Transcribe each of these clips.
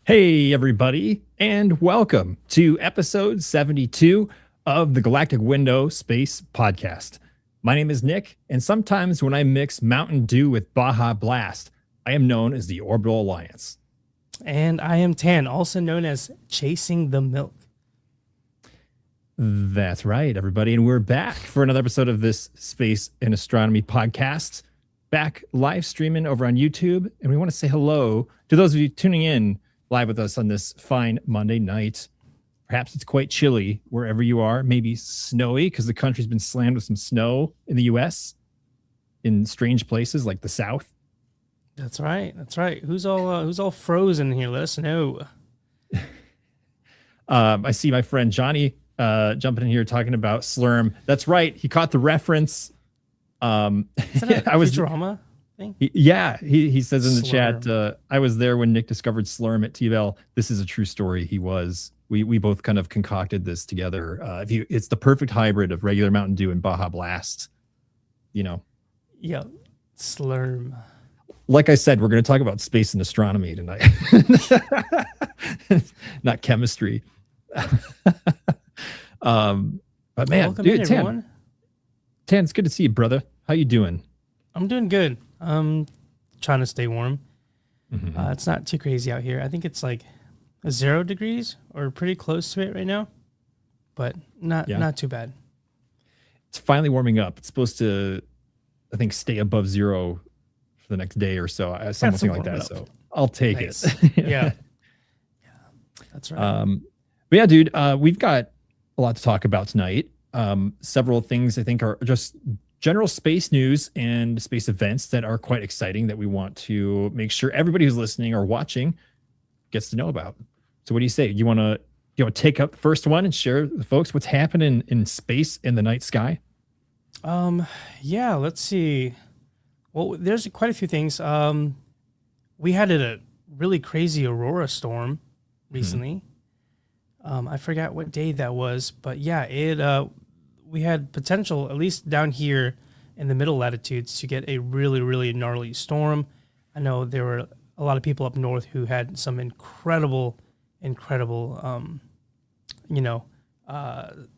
Hey, everybody, and welcome to episode 72 of the Galactic Window Space Podcast. My name is Nick, and sometimes when I mix Mountain Dew with Baja Blast, I am known as the Orbital Alliance. And I am Tan, also known as Chasing the Milk. That's right, everybody, and we're back for another episode of this Space and Astronomy Podcast, back live streaming over on YouTube, and we want to say hello to those of you tuning in live with us on this fine Monday night. Perhaps it's quite chilly wherever you are, maybe snowy because the country's been slammed with some snow in the US in strange places like the South. That's right. That's right. Who's all frozen here? Let us know. I see my friend Johnny jumping in here talking about Slurm. That's right. He caught the reference. Is that a Futurama thing? He says in the Slurm. chat, I was there when Nick discovered Slurm at T-Bell. This is a true story. He was. We both kind of concocted this together. It's the perfect hybrid of regular Mountain Dew and Baja Blast. You know. Yeah, Slurm. Like I said, we're going to talk about space and astronomy tonight, not chemistry. But man, Welcome dude, in, everyone. Tan, it's good to see you, brother. How you doing? I'm doing good. I'm trying to stay warm. Mm-hmm. It's not too crazy out here. I think it's like 0 degrees or pretty close to it right now, but not too bad. It's finally warming up. It's supposed to, I think, stay above 0 for the next day or so. Something like that. So I'll take it. Yeah, that's right. But yeah, dude, we've got a lot to talk about tonight. Several things I think are just general space news and space events that are quite exciting that we want to make sure everybody who's listening or watching gets to know about. So what do you say? You want to take up the first one and share with folks what's happening in space in the night sky? Yeah, let's see. Well, there's quite a few things. We had a really crazy aurora storm recently. I forgot what day that was, but yeah, we had potential, at least down here in the middle latitudes, to get a really, really gnarly storm. I know there were a lot of people up north who had some incredible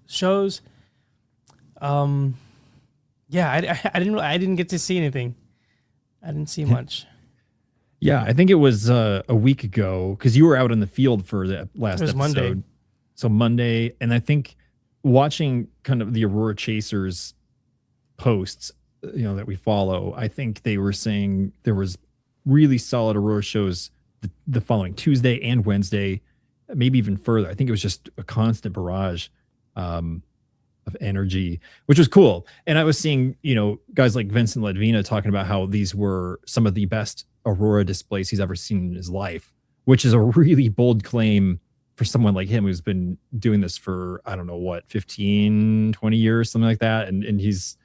shows. Yeah, I didn't get to see anything. I didn't see much. Yeah, I think it was a week ago because you were out in the field for the last episode. Monday. So Monday, and I think watching kind of the Aurora Chasers posts, that we follow, I think they were saying there was really solid Aurora shows the following Tuesday and Wednesday, maybe even further. I think it was just a constant barrage of energy, which was cool. And I was seeing, guys like Vincent Ledvina talking about how these were some of the best Aurora displays he's ever seen in his life, which is a really bold claim for someone like him who's been doing this for, I don't know what, 15, 20 years, something like that. And he's,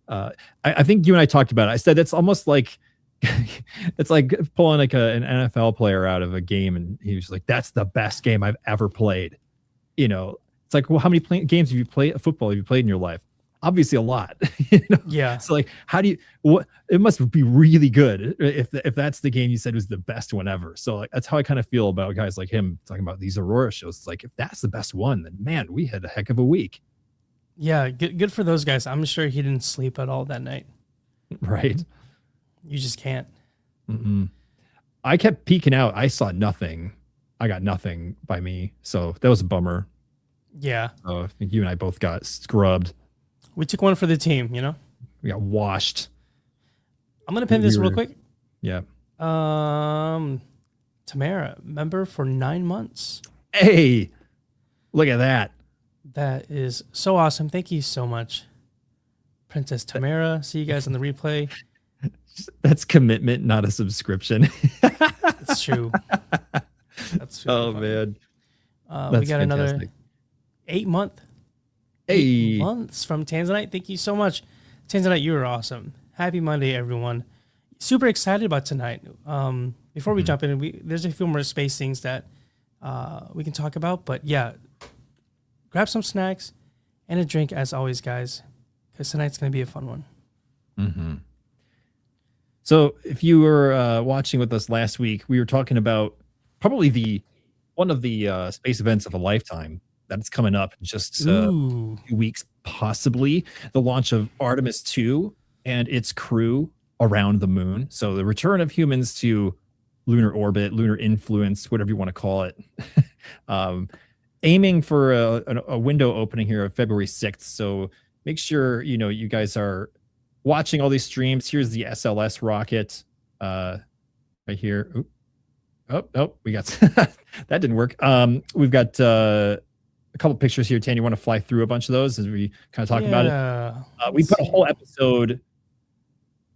I think you and I talked about it. I said, it's almost like, it's like pulling like an NFL player out of a game. And he was like, that's the best game I've ever played. It's like, well, how many games have you played football have you played in your life? Obviously a lot. Yeah. So like, it must be really good if that's the game you said was the best one ever. So like, that's how I kind of feel about guys like him talking about these Aurora shows. It's like, if that's the best one, then man, we had a heck of a week. Yeah, good for those guys. I'm sure he didn't sleep at all that night. Right. You just can't. Mm-mm. I kept peeking out. I saw nothing. I got nothing by me. So that was a bummer. Yeah. I think you and I both got scrubbed. We took one for the team, We got washed. I'm going to pin this real quick. Yeah. Tamara, member for 9 months. Hey, look at that. That is so awesome. Thank you so much, Princess Tamara. See you guys on the replay. That's commitment, not a subscription. It's true. That's super oh, fun. Man. We got another 8 month. Hey. 8 months from Tanzanite. Thank you so much. Tanzanite, you are awesome. Happy Monday, everyone. Super excited about tonight. Before we jump in, there's a few more space things that we can talk about. But yeah, grab some snacks and a drink as always, guys, because tonight's going to be a fun one. Mm-hmm. So if you were watching with us last week, we were talking about probably the one of the space events of a lifetime that's coming up in just Ooh. 2 weeks, possibly the launch of Artemis 2 and its crew around the moon. So the return of humans to lunar orbit, lunar influence, whatever you want to call it. um, Aiming for a window opening here of February 6th. So make sure you guys are watching all these streams. Here's the SLS rocket right here. Oop. Oh, we got that didn't work. We've got a couple pictures here. Tan, you want to fly through a bunch of those as we kind of talk about it? We put a whole episode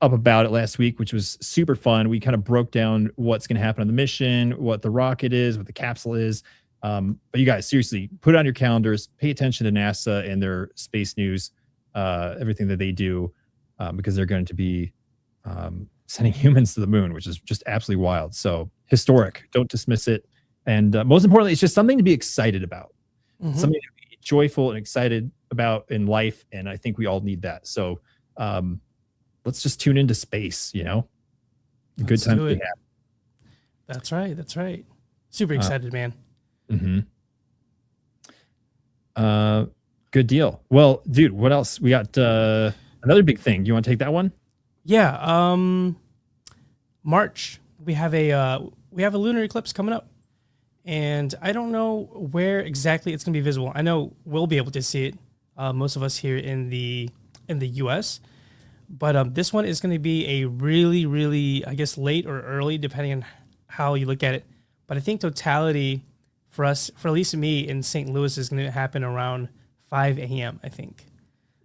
up about it last week, which was super fun. We kind of broke down what's going to happen on the mission, what the rocket is, what the capsule is. But you guys, seriously, put it on your calendars, pay attention to NASA and their space news, everything that they do, because they're going to be sending humans to the moon, which is just absolutely wild. So historic, don't dismiss it. And most importantly, it's just something to be excited about, something to be joyful and excited about in life. And I think we all need that. So let's just tune into space, good time to be happy. That's right. That's right. Super excited, man. Good deal. Well, dude, what else? We got another big thing. You want to take that one? Yeah. March, we have a lunar eclipse coming up, and I don't know where exactly it's going to be visible. I know we'll be able to see it, most of us here in the US, but this one is going to be a really, really, I guess, late or early, depending on how you look at it. But I think totality for us, for at least me in St. Louis, is going to happen around 5 a.m., I think.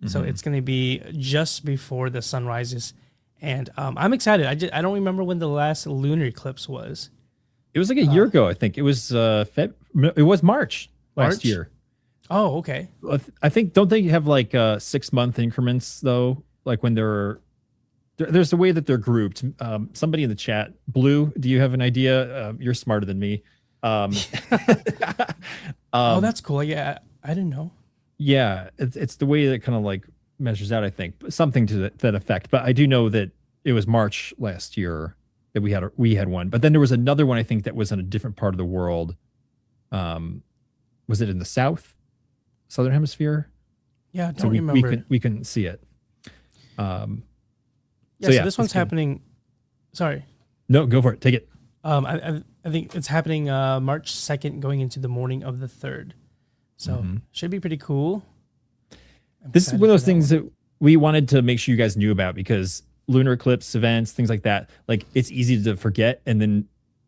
So it's going to be just before the sun rises. And I'm excited. I don't remember when the last lunar eclipse was. It was like a year ago, I think. It was it was March last year. Oh, okay. I think, don't they have like 6-month increments though? Like when there's a way that they're grouped. Somebody in the chat, Blue, do you have an idea? You're smarter than me. Oh, that's cool. Yeah, I didn't know. Yeah, it's the way that kind of like measures out, I think, something to that effect. But I do know that it was March last year that we had one. But then there was another one, I think, that was in a different part of the world. Was it in the southern hemisphere? Yeah, I don't remember. We couldn't see it. So this one's happening. Sorry. No, go for it. Take it. I think it's happening March 2nd, going into the morning of the 3rd. So should be pretty cool. This is one of those things that we wanted to make sure you guys knew about, because lunar eclipse events, things like that, like it's easy to forget and then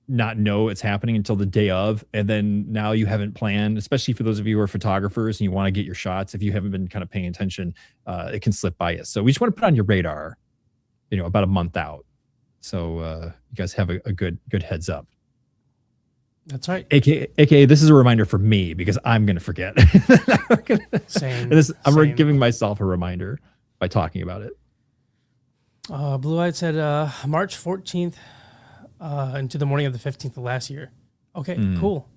not know it's happening until the day of. And then now you haven't planned, especially for those of you who are photographers and you want to get your shots. If you haven't been kind of paying attention, it can slip by you. So we just want to put on your radar, about a month out. So you guys have a good heads up. That's right. AKA, this is a reminder for me because I'm going to forget. Same. I'm giving myself a reminder by talking about it. Blue Eyed said March 14th into the morning of the 15th of last year. Okay, cool.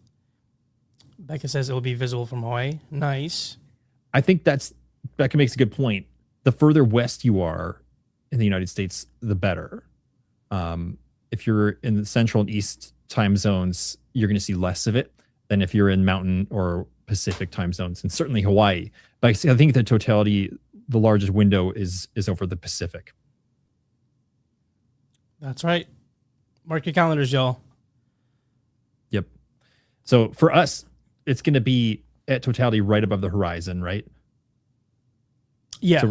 Becca says it will be visible from Hawaii. Nice. I think Becca makes a good point. The further west you are in the United States, the better. If you're in the central and east time zones, you're going to see less of it than if you're in mountain or Pacific time zones, and certainly Hawaii. But I think the totality, the largest window is over the Pacific. That's right. Mark your calendars, y'all. Yep. So for us, it's going to be at totality right above the horizon, right? Yeah. So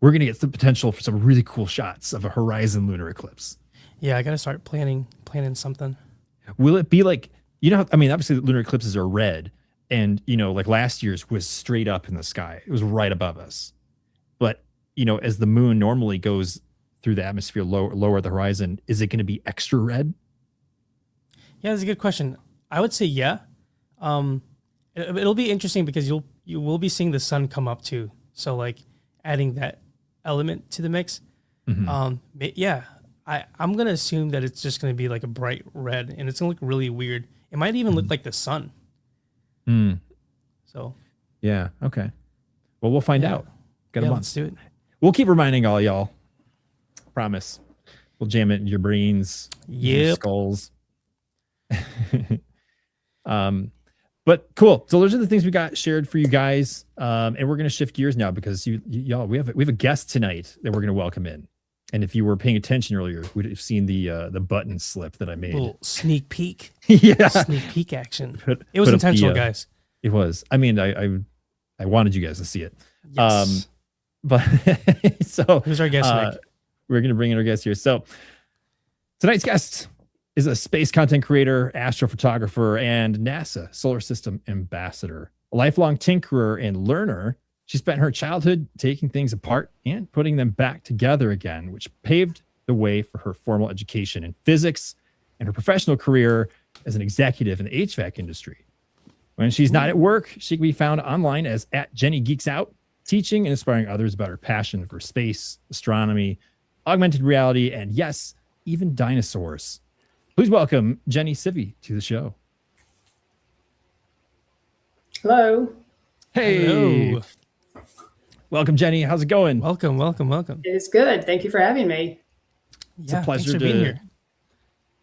we're going to get the potential for some really cool shots of a horizon lunar eclipse. Yeah, I got to start planning something. Will it be like, obviously the lunar eclipses are red, and, like last year's was straight up in the sky. It was right above us. But, as the moon normally goes through the atmosphere lower at the horizon, is it going to be extra red? Yeah, that's a good question. I would say yeah. It'll be interesting because you will be seeing the sun come up too. So like adding that element to the mix. Yeah, I'm going to assume that it's just going to be like a bright red, and it's going to look really weird. It might even look like the sun. So. Yeah, okay. Well, we'll find out. Got a month. Let's do it. We'll keep reminding all y'all. Promise. We'll jam it in your brains, your skulls. But cool. So those are the things we got shared for you guys. And we're going to shift gears now because y'all, we have a guest tonight that we're going to welcome in. And if you were paying attention earlier, we'd have seen the button slip that I made. Little sneak peek. Yeah. Sneak peek action. It was intentional, guys. It was. I mean, I wanted you guys to see it. Yes. But so who's our guest, Nick? We're going to bring in our guest here. So tonight's guest is a space content creator, astrophotographer, and NASA Solar System ambassador. A lifelong tinkerer and learner, she spent her childhood taking things apart and putting them back together again, which paved the way for her formal education in physics and her professional career as an executive in the HVAC industry. When she's not at work, she can be found online as @JennyGeeksOut, teaching and inspiring others about her passion for space, astronomy, augmented reality, and yes, even dinosaurs. Please welcome Jenny Sivie to the show. Hello. Hey. Hello. Welcome, Jenny. How's it going? Welcome. It's good. Thank you for having me. It's a pleasure to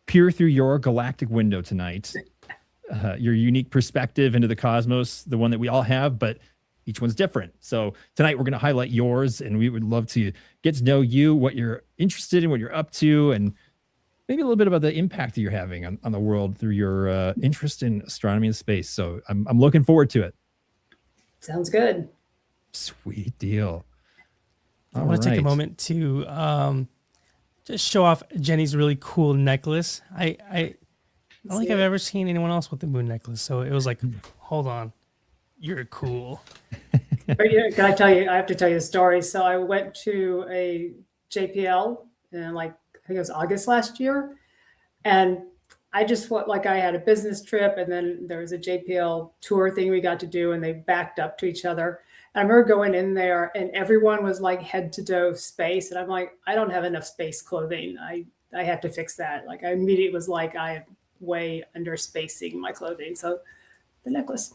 peer through your galactic window tonight. Your unique perspective into the cosmos, the one that we all have, but each one's different. So tonight we're going to highlight yours, and we would love to get to know you, what you're interested in, what you're up to, and maybe a little bit about the impact that you're having on the world through your interest in astronomy and space. So I'm looking forward to it. Sounds good. Sweet deal. I want to take a moment to just show off Jenny's really cool necklace. I don't think I've ever seen anyone else with the moon necklace. So it was like, hold on, you're cool. Can I tell you? I have to tell you a story. So I went to a JPL in I think it was August last year. And I just went, I had a business trip, and then there was a JPL tour thing we got to do, and they backed up to each other. And I remember going in there, and everyone was like head to toe space. And I'm like, I don't have enough space clothing. I have to fix that. I immediately was like, I am way under spacing my clothing. So the necklace.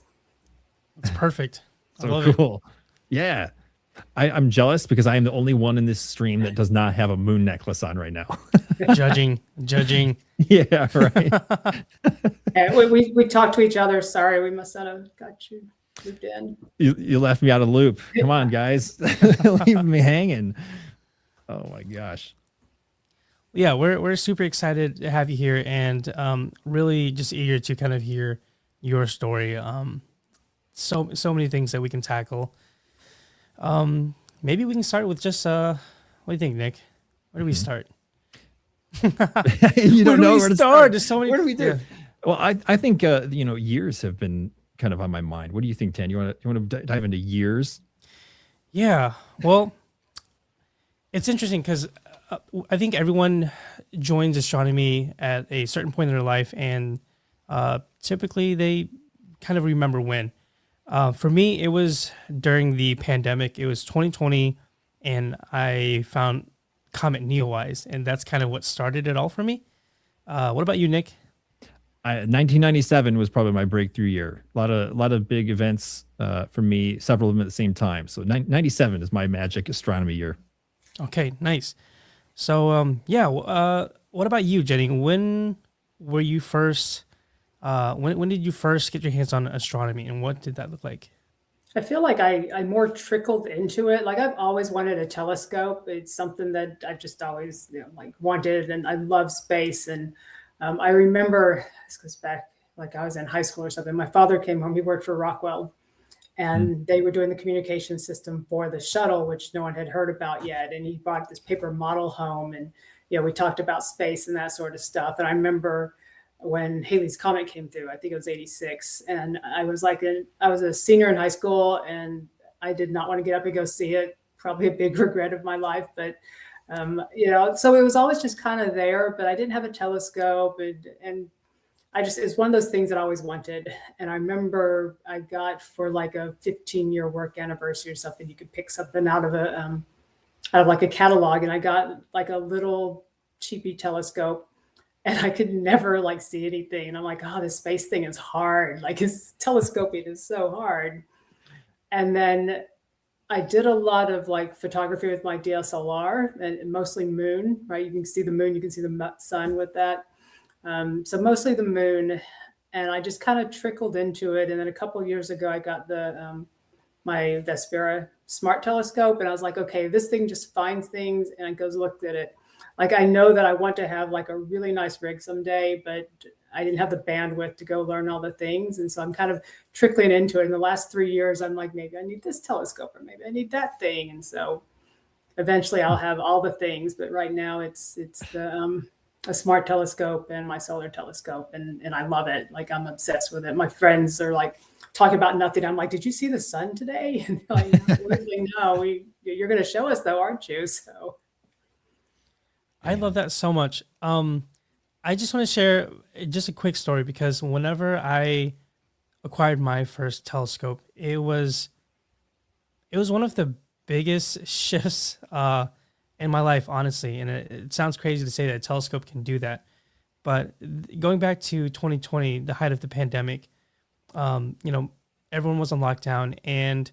It's perfect. So cool. Yeah. I'm jealous because I am the only one in this stream that does not have a moon necklace on right now. Judging. Yeah, right. We talked to each other. Sorry, we must not have got you looped in. You left me out of the loop. Come on, guys. Leave me hanging. Oh my gosh. Yeah, we're super excited to have you here, and really just eager to kind of hear your story. So many things that we can tackle. Maybe we can start with just what do you think, Nick? Where do we start? You don't know where to start. There's so many. What do we do? Yeah. Well, I think years have been kind of on my mind. What do you think, Tan? You want to dive into years? Yeah. Well, it's interesting because I think everyone joins astronomy at a certain point in their life, and typically they kind of remember when. For me, it was during the pandemic. It was 2020, and I found Comet Neowise, and that's kind of what started it all for me. What about you, Nick? 1997 was probably my breakthrough year. A lot of big events for me, several of them at the same time. So 97 is my magic astronomy year. Okay, nice. So what about you, Jenny? When were you first? When did you first get your hands on astronomy, and what did that look like? I feel like I more trickled into it. I've always wanted a telescope. It's something that I've just always wanted, and I love space. And I remember this goes back I was in high school or something. My father came home. He worked for Rockwell, and they were doing the communication system for the shuttle, which no one had heard about yet. And he brought this paper model home, and we talked about space and that sort of stuff. And I remember when Halley's Comet came through, I think it was 86. And I was I was a senior in high school, and I did not want to get up and go see it. Probably a big regret of my life, but so it was always just kind of there, but I didn't have a telescope, and it's one of those things that I always wanted. And I remember I got for a 15-year work anniversary or something, you could pick something out of a catalog. And I got a little cheapy telescope, and I could never see anything. And I'm like, oh, this space thing is hard. Telescoping is so hard. And then I did a lot of photography with my DSLR, and mostly moon, right? You can see the moon, you can see the sun with that. So mostly the moon. and I just kind of trickled into it. And then a couple of years ago, I got the my Vespera smart telescope, and I was like, okay, this thing just finds things, and I goes looked at it. Like, I know that I want to have like a really nice rig someday, but I didn't have the bandwidth to go learn all the things. And so I'm kind of trickling into it. In the last 3 years, I'm like, maybe I need this telescope, or maybe I need that thing. And so eventually I'll have all the things, but right now it's the a smart telescope and my solar telescope, and I love it. Like, I'm obsessed with it. My friends are like talking about nothing. I'm like, did you see the sun today? And they're like, no, you're going to show us though, aren't you? So I love that so much. I just want to share just a quick story, because whenever I acquired my first telescope, it was one of the biggest shifts in my life, honestly. And it sounds crazy to say that a telescope can do that, but going back to 2020, the height of the pandemic, everyone was on lockdown, and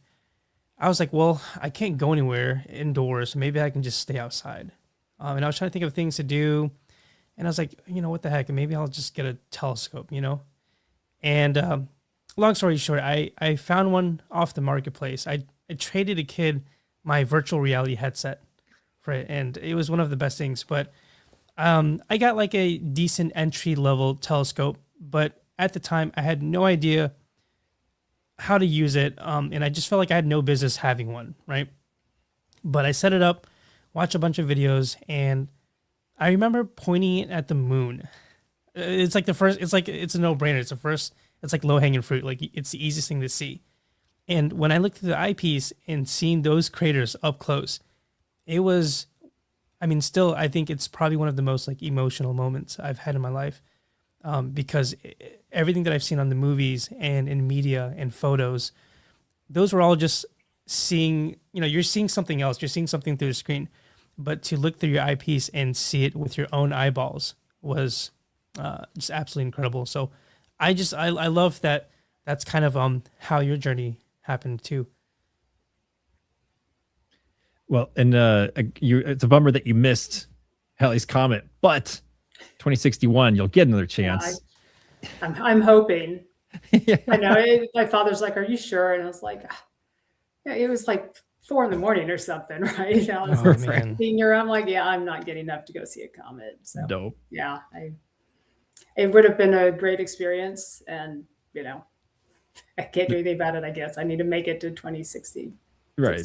I was like, well, I can't go anywhere indoors, so maybe I can just stay outside. And I was trying to think of things to do, and I was like, what the heck? Maybe I'll just get a telescope, And long story short, I found one off the marketplace. I traded a kid my virtual reality headset for it, and it was one of the best things. But I got like a decent entry level telescope, but at the time I had no idea how to use it, and I just felt like I had no business having one, right? But I set it up, watched a bunch of videos, and I remember pointing it at the moon. It's like it's a no-brainer. It's like low-hanging fruit. Like, it's the easiest thing to see. And when I looked at the eyepiece and seeing those craters up close, it was, still, I think it's probably one of the most like emotional moments I've had in my life, because everything that I've seen on the movies and in media and photos, those were all just seeing, you're seeing something else. You're seeing something through the screen, but to look through your eyepiece and see it with your own eyeballs was just absolutely incredible. So I love that. That's kind of how your journey happened too. Well, and it's a bummer that you missed Halley's Comet, but 2061, you'll get another chance. I'm hoping. Yeah. I know. My father's like, "Are you sure?" And I was like, "Yeah." It was like 4 a.m. or something, right? I was like a senior. I'm like, "Yeah, I'm not getting up to go see a comet." So dope. Yeah, it would have been a great experience, and I can't do anything about it. I guess I need to make it to 2060. Right,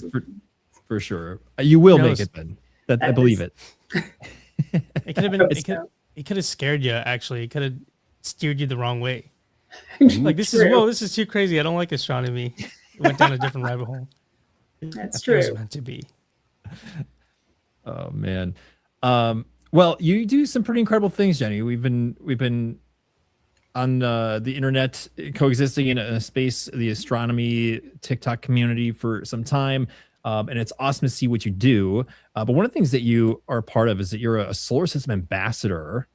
for sure. You will make it then. I believe it. It could have been. It could have scared you. Actually, it could have steered you the wrong way. Like, this is too crazy. I don't like astronomy. It went down a different rabbit hole. That's true. It was meant to be. Oh man. Well, you do some pretty incredible things, Jenny. We've been on the internet, coexisting in a space, the astronomy TikTok community, for some time. And it's awesome to see what you do. But one of the things that you are a part of is that you're a solar system ambassador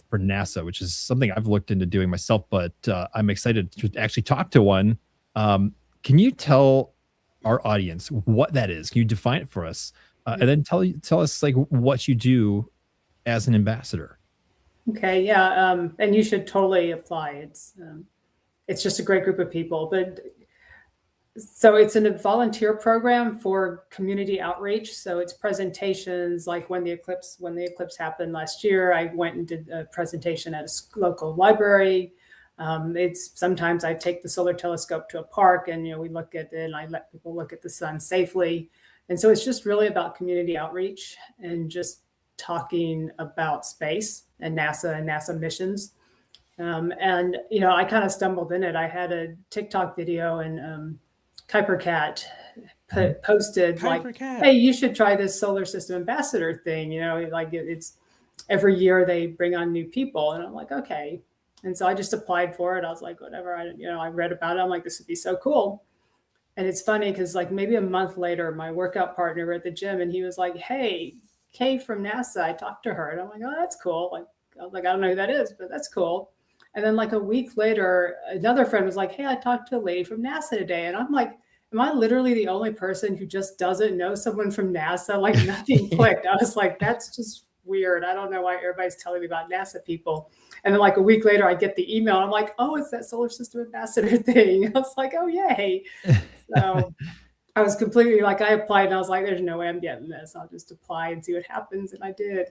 for NASA, which is something I've looked into doing myself, but I'm excited to actually talk to one. Can you tell our audience what that is? Can you define it for us? And then tell us like what you do as an ambassador. Okay, yeah, and you should totally apply. It's just a great group of people, but so it's a volunteer program for community outreach. So it's presentations, like when the eclipse happened last year, I went and did a presentation at a local library. It's sometimes I take the solar telescope to a park, and we look at it, and I let people look at the sun safely. And so it's just really about community outreach and just talking about space and NASA missions. And I kind of stumbled in it. I had a TikTok video, and Kuiper Cat posted Kuiper Cat, "Hey, you should try this solar system ambassador thing." It's every year they bring on new people, and I'm like, okay. And so I just applied for it. I was like, whatever. I read about it. I'm like, this would be so cool. And it's funny because like maybe a month later, my workout partner at the gym, and he was like, "Hey, Kay from NASA, I talked to her." And I'm like, "Oh, that's cool." I was like, "I don't know who that is, but that's cool." And then like a week later, another friend was like, "Hey, I talked to a lady from NASA today." And I'm like, am I literally the only person who just doesn't know someone from NASA? Like, nothing clicked. I was like, that's just weird. I don't know why everybody's telling me about NASA people. And then like a week later, I get the email. And I'm like, oh, it's that solar system ambassador thing. I was like, oh, yay. So I was completely like, I applied and I was like, there's no way I'm getting this. I'll just apply and see what happens. And I did.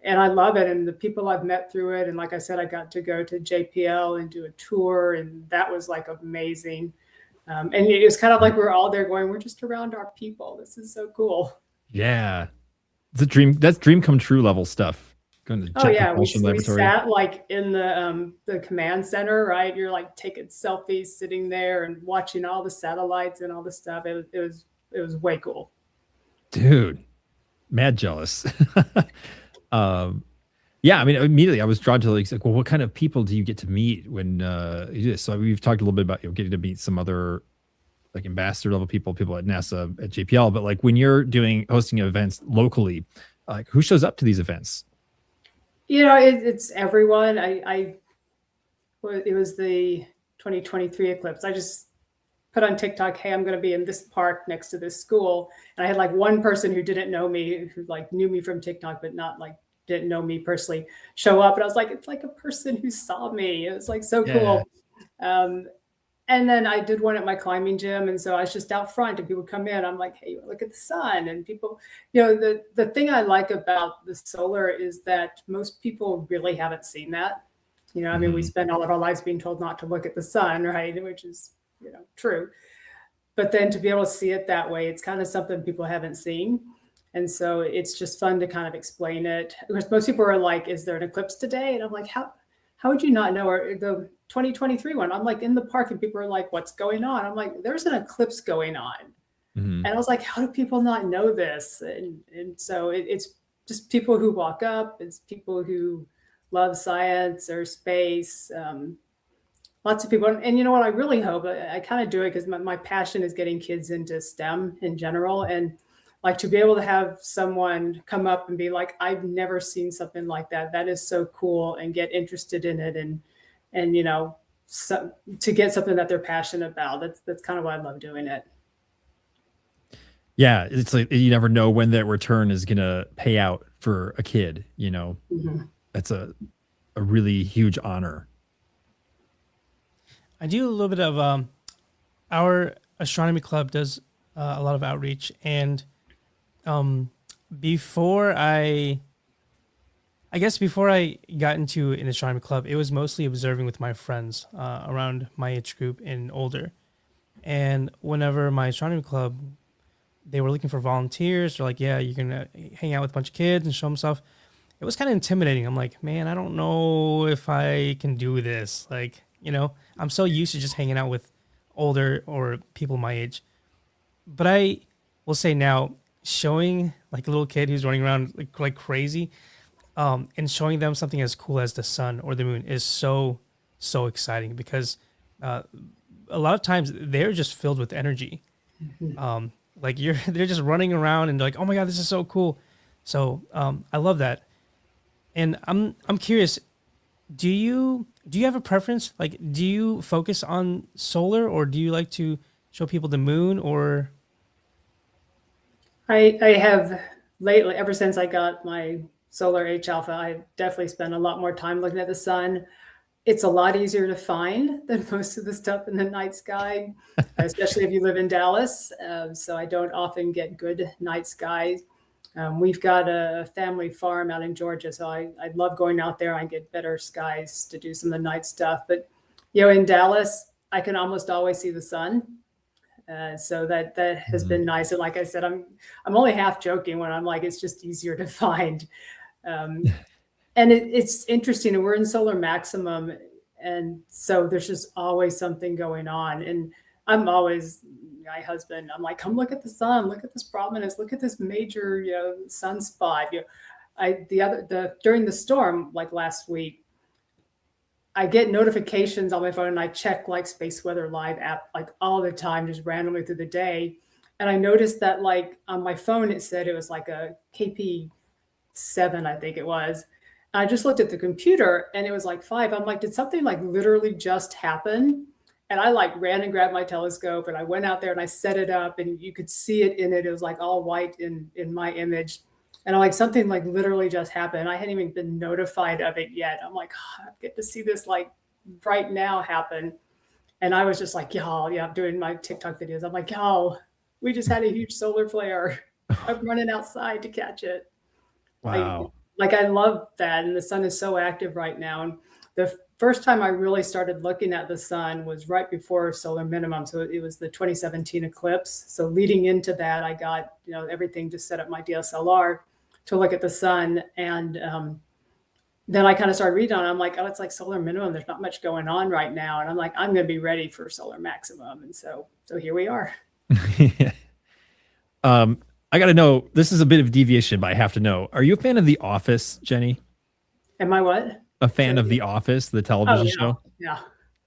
And I love it. And the people I've met through it. And like I said, I got to go to JPL and do a tour. And that was like amazing. And it was kind of like we were all there going, we're just around our people. This is so cool. Yeah. It's a dream. That's dream come true level stuff. Going to Oh Jet yeah, Propulsion we Laboratory. sat like in the command center, right? You're like taking selfies, sitting there and watching all the satellites and all the stuff. It was way cool. Dude, mad jealous. Yeah, I mean, immediately I was drawn to like, well, what kind of people do you get to meet when you do this? So we've talked a little bit about getting to meet some other like ambassador level people at NASA, at JPL, but like when you're hosting events locally, like who shows up to these events? It's everyone. It was the 2023 eclipse. I just put on TikTok, hey, I'm going to be in this park next to this school. And I had like one person who didn't know me, who like knew me from TikTok, but not like didn't know me personally, show up. And I was like, it's like a person who saw me. It was like so cool. And then I did one at my climbing gym. And so I was just out front and people come in. I'm like, hey, look at the sun. And people, the thing I like about the solar is that most people really haven't seen that. I mean, we spend all of our lives being told not to look at the sun, right? Which is, true. But then to be able to see it that way, it's kind of something people haven't seen. And so it's just fun to kind of explain it. Because most people are like, is there an eclipse today? And I'm like, how would you not know? Or the 2023 one, I'm like in the park and people are like, what's going on? I'm like, there's an eclipse going on. And I was like, how do people not know this? And so it's just people who walk up. It's people who love science or space. Lots of people. And you know what? I really hope, I kind of do it because my passion is getting kids into STEM in general. And like to be able to have someone come up and be like, I've never seen something like that. That is so cool, and get interested in it. And so, to get something that they're passionate about. That's kind of why I love doing it. Yeah. It's like, you never know when that return is going to pay out for a kid, That's a really huge honor. I do a little bit of our astronomy club does a lot of outreach, and before I got into an astronomy club, it was mostly observing with my friends around my age group and older. And whenever my astronomy club, they were looking for volunteers, they're like, yeah, you're gonna hang out with a bunch of kids and show them stuff. It was kind of intimidating. I'm like, man, I don't know if I can do this. Like, I'm so used to just hanging out with older or people my age. But I will say now, showing like a little kid who's running around like crazy, and showing them something as cool as the sun or the moon is so exciting, because a lot of times they're just filled with energy. Like they're just running around and like, oh my God, this is so cool. So I love that. And I'm curious, do you have a preference? Like, do you focus on solar, or do you like to show people the moon? Or I have lately, ever since I got my solar H alpha, I've definitely spent a lot more time looking at the sun. It's a lot easier to find than most of the stuff in the night sky, especially if you live in Dallas. So I don't often get good night skies. We've got a family farm out in Georgia, so I love going out there. I get better skies to do some of the night stuff. But in Dallas, I can almost always see the sun, so that has been nice. And like I said, I'm only half joking when I'm like, it's just easier to find. And it's interesting. And we're in solar maximum, and so there's just always something going on. And I'm always, my husband, I'm like, come look at the sun, look at this prominence, look at this major, sunspot. During the storm, like last week, I get notifications on my phone and I check like Space Weather Live app like all the time, just randomly through the day. And I noticed that like on my phone, it said it was like a KP7, I think it was. I just looked at the computer and it was like 5. I'm like, did something like literally just happen? And I like ran and grabbed my telescope and I went out there and I set it up and you could see it in it. It was like all white in my image. And I'm like, something like literally just happened. I hadn't even been notified of it yet. I'm like, oh, I get to see this like right now happen. And I was just like, y'all, yeah, I'm doing my TikTok videos. I'm like, y'all, we just had a huge solar flare. I'm running outside to catch it. Wow. I love that. And the sun is so active right now. And the first time I really started looking at the sun was right before solar minimum. So it was the 2017 eclipse. So leading into that, I got, everything just set up my DSLR to look at the sun. And then I kind of started reading on it. I'm like, oh, it's like solar minimum. There's not much going on right now. And I'm like, I'm going to be ready for solar maximum. And so here we are. I got to know, this is a bit of deviation, but I have to know, are you a fan of The Office, Jenny? Am I what? A fan of The Office, the television show? Yeah.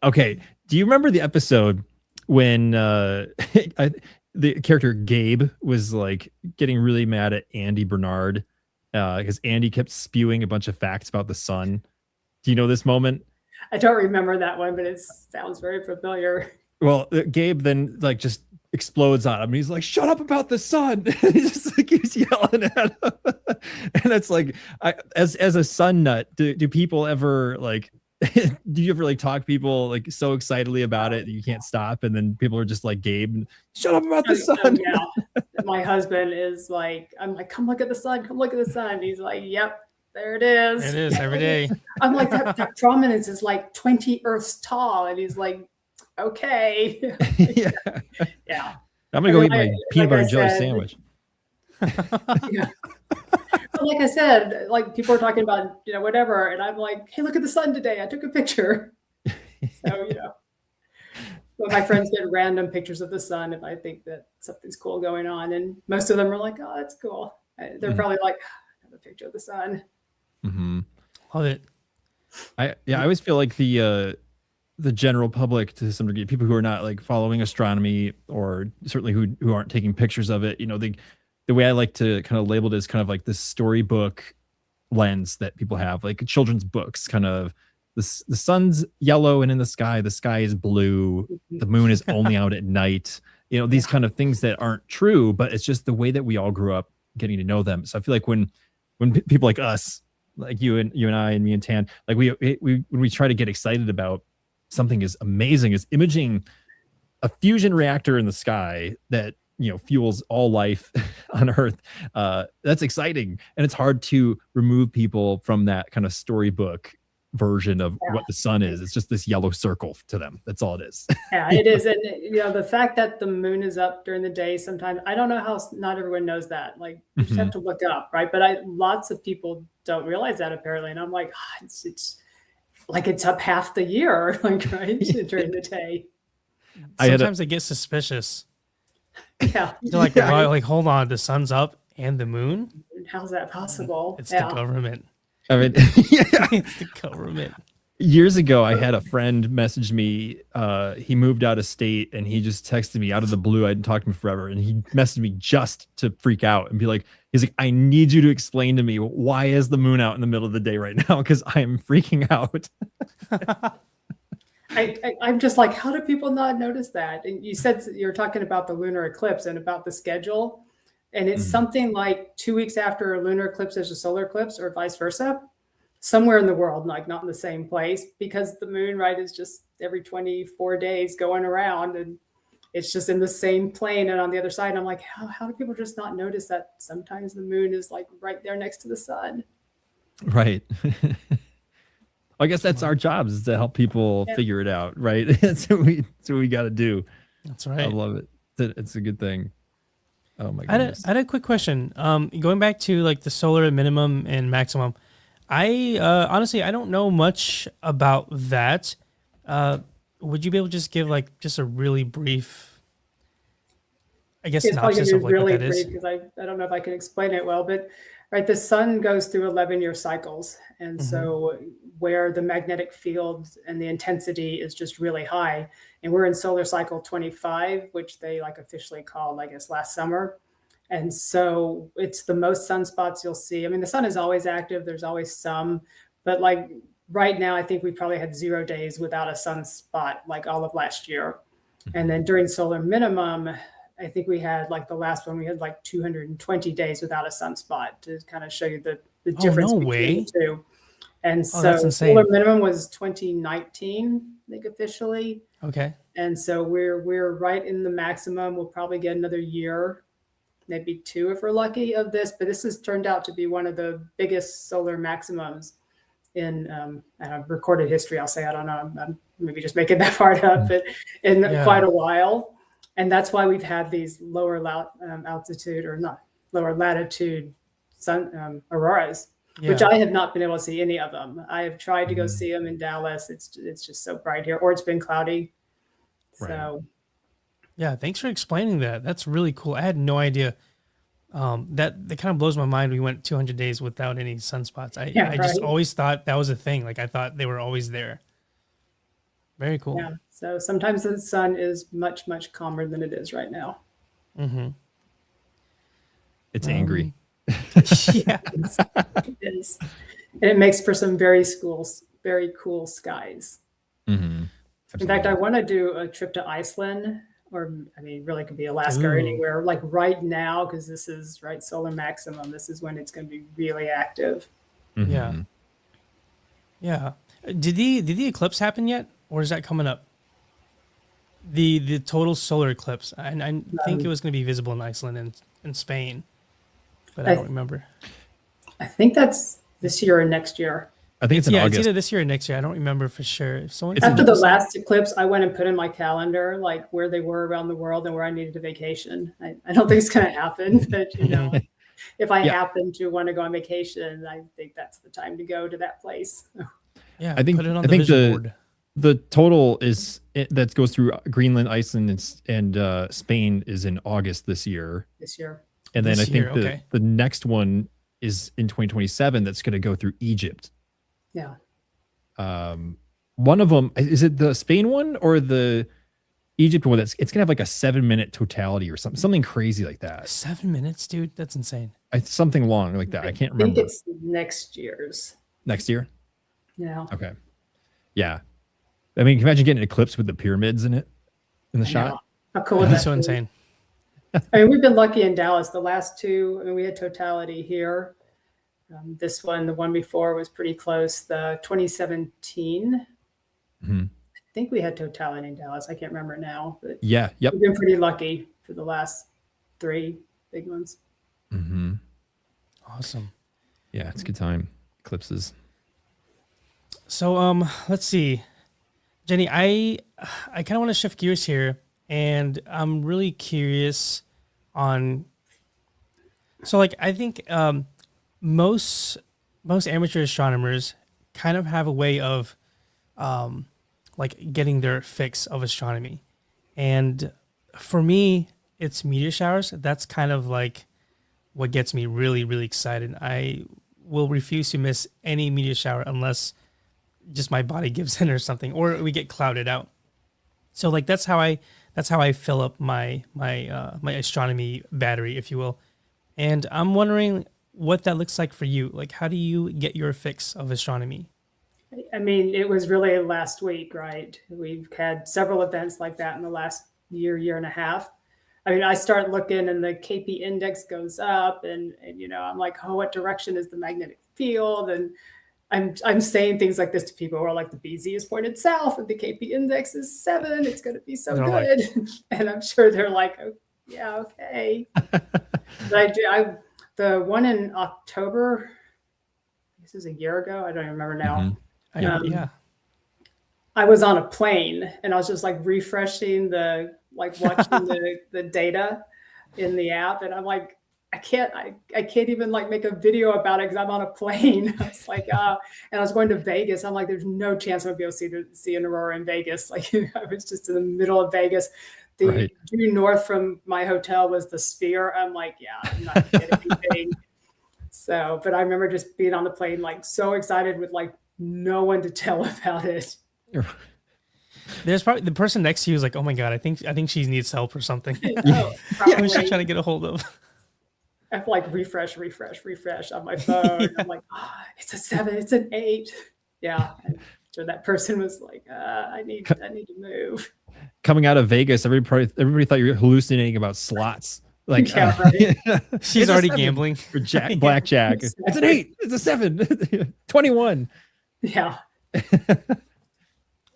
Okay. Do you remember the episode when the character Gabe was like getting really mad at Andy Bernard because Andy kept spewing a bunch of facts about the sun? Do you know this moment? I don't remember that one, but it sounds very familiar. Well, Gabe then like just explodes on him. He's like, "Shut up about the sun!" He just like keeps yelling at him. And it's like, as a sun nut, do people ever like? Do you ever like talk to people like so excitedly about it that you can't stop, and then people are just like, "Gabe, shut up about the sun." Yeah, my husband is like, I'm like, "Come look at the sun, come look at the sun." He's like, "Yep, there it is. It is every day." I'm like, that prominence is like 20 Earths tall, and he's like, "Okay." Yeah. Yeah. I'm gonna go eat my peanut butter and jelly sandwich. Yeah. But like I said, like people are talking about, whatever. And I'm like, hey, look at the sun today. I took a picture. So, but my friends get random pictures of the sun if I think that something's cool going on. And most of them are like, oh, that's cool. They're probably like, another picture of the sun. Mm-hmm. Love it. I always feel like the general public, to some degree, people who are not like following astronomy or certainly who aren't taking pictures of it, the way I like to kind of label it is kind of like this storybook lens that people have, like children's books, kind of the sun's yellow and in the sky is blue, the moon is only out at night, these kind of things that aren't true, but it's just the way that we all grew up getting to know them. So I feel like when people like us, like you and I and me and Tan, like when we try to get excited about something as amazing as imaging a fusion reactor in the sky that fuels all life on Earth, that's exciting, and it's hard to remove people from that kind of storybook version of what the sun is. It's just this yellow circle to them. That's all it is. Yeah, it is. And the fact that the moon is up during the day, sometimes I don't know how not everyone knows that. Like you just have to look up, right? But lots of people don't realize that apparently, and I'm like, it's like it's up half the year, like right during the day. Sometimes they get suspicious. Yeah, they're like, well, like, hold on, the sun's up and the moon. How's that possible? It's the government. I mean, it's the government. Years ago, I had a friend message me. He moved out of state, and he just texted me out of the blue. I hadn't talked to him forever, and he messaged me just to freak out and be like, he's like, I need you to explain to me, why is the moon out in the middle of the day right now? Because I am freaking out. I'm just like, how do people not notice that? And you said you're talking about the lunar eclipse and about the schedule. And it's something like 2 weeks after a lunar eclipse, there's a solar eclipse, or vice versa, somewhere in the world, like not in the same place, because the moon, right, is just every 24 days going around, and it's just in the same plane and on the other side. And I'm like, how do people just not notice that sometimes the moon is like right there next to the sun? Right. I guess that's our job, is to help people figure it out, right? That's what we got to do. That's right. I love it. It's a good thing. Oh my goodness. I had a quick question. Going back to like the solar minimum and maximum, I honestly, I don't know much about that. Would you be able to just give like just a really brief, I guess, synopsis of like really what that is? Because I don't know if I can explain it well, but right, the sun goes through 11-year cycles. And so where the magnetic field and the intensity is just really high, and we're in solar cycle 25, which they like officially called, I guess, last summer. And so it's the most sunspots you'll see. I mean, the sun is always active. There's always some, but like right now, I think we probably had 0 days without a sunspot, like all of last year. And then during solar minimum, I think we had like the last one, we had like 220 days without a sunspot to kind of show you the difference no between way. the two. And Oh, so that's insane. solar minimum was 2019, I think officially. Okay. And so we're right in the maximum. We'll probably get another year, maybe 2 if we're lucky of this. But this has turned out to be one of the biggest solar maximums in recorded history. I'll say, I don't know, I'm maybe just making that part up, but in quite a while. And that's why we've had these lower altitude or not lower latitude sun auroras. Which I have not been able to see any of them. I have tried to go see them in Dallas. It's just so bright here, or it's been cloudy. Right. So, yeah, thanks for explaining that. That's really cool. I had no idea. That kind of blows my mind. We went 200 days without any sunspots. I just always thought that was a thing. Like I thought they were always there. Very cool. Yeah. So sometimes the sun is much, much calmer than it is right now. Mm-hmm. It's angry. Yeah, it is. And it makes for some very cool skies. Mm-hmm. In fact, I want to do a trip to Iceland, or I mean, really could be Alaska or anywhere, like right now, because this is solar maximum. This is when it's going to be really active. Mm-hmm. Yeah. Yeah. Did the eclipse happen yet, or is that coming up? The total solar eclipse. And I think it was going to be visible in Iceland and Spain, but I don't remember. I think that's this year or next year. I think it's in August. It's either this year or next year. I don't remember for sure. If someone After the last eclipse, I went and put in my calendar like where they were around the world and where I needed a vacation. I don't think it's going to happen, but if I happen to want to go on vacation, I think that's the time to go to that place. Yeah, I think put it on the vision board. The total that goes through Greenland, Iceland, and Spain is in August this year. And then I think the next one is in 2027. That's going to go through Egypt. Yeah. One of them, is it the Spain one or the Egypt one? It's gonna have like a 7-minute totality or something crazy like that. 7 minutes, dude. That's insane. Something long like that. I can't remember. I think it's next year's. Next year? Yeah. Okay. Yeah. I mean, can you imagine getting an eclipse with the pyramids in it in the shot? How cool is that? So insane. I mean, we've been lucky in Dallas. The last two, I mean, we had totality here. This one, the one before, was pretty close. The 2017, I think we had totality in Dallas. I can't remember now, but we've been pretty lucky for the last 3 big ones. Mm-hmm. Awesome. Yeah, it's a good time. Eclipses. So let's see, Jenny, I kind of want to shift gears here, and I'm really curious on. So like I think most amateur astronomers kind of have a way of like getting their fix of astronomy, and for me it's meteor showers. That's kind of like what gets me really, really excited. I will refuse to miss any meteor shower unless just my body gives in or something, or we get clouded out. So like that's how I fill up my astronomy battery, if you will. And I'm wondering what that looks like for you. Like, how do you get your fix of astronomy? I mean, it was really last week, right? We've had several events like that in the last year and a half. I mean, I start looking and the KP index goes up and I'm like, oh, what direction is the magnetic field? And I'm saying things like this to people who are like, the BZ is pointed south and the KP index is 7. It's going to be so good. Like, and I'm sure they're like, oh, yeah, okay. But the one in October, this is a year ago. I don't even remember now. Yeah. I was on a plane and I was just like refreshing watching the data in the app. And I'm like, I can't even like make a video about it because I'm on a plane. I was like, and I was going to Vegas. I'm like, there's no chance I'm gonna be able to see an aurora in Vegas. Like I was just in the middle of Vegas. Due north from my hotel was the Sphere. I'm like, yeah, I'm not getting anything. So, but I remember just being on the plane, like so excited with like no one to tell about it. There's probably the person next to you is like, oh my God, I think she needs help or something. Who's she trying to get a hold of? I have to like refresh on my phone. I'm like, it's a 7, it's an 8. Yeah. I'm sure that person was like, I need to move. coming out of Vegas, everybody thought you were hallucinating about slots. Like, Yeah, right. She's it's a already 7 gambling. for blackjack. It's an 8. It's a 7. 21. Yeah.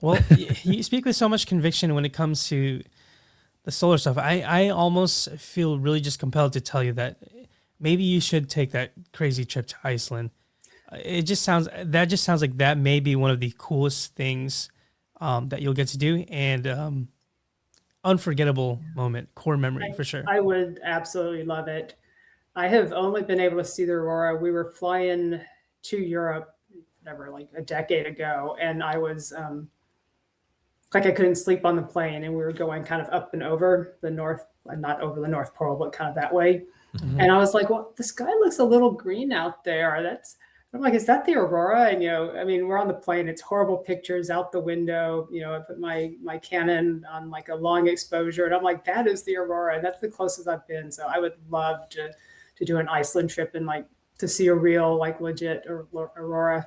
Well, you speak with so much conviction when it comes to the solar stuff. I almost feel really just compelled to tell you that maybe you should take that crazy trip to Iceland. It just sounds like that may be one of the coolest things that you'll get to do, and unforgettable moment, core memory for sure. I would absolutely love it. I have only been able to see the aurora. We were flying to Europe, whatever, like a decade ago, and I was like I couldn't sleep on the plane, and we were going kind of up and over the north, not over the North Pole, but kind of that way. Mhm. And I was like, well, the sky looks a little green out there. I'm like, is that the aurora? And, I mean, we're on the plane. It's horrible pictures out the window. I put my Canon on like a long exposure, and I'm like, that is the aurora. And that's the closest I've been. So I would love to do an Iceland trip and like to see a real, like legit aurora.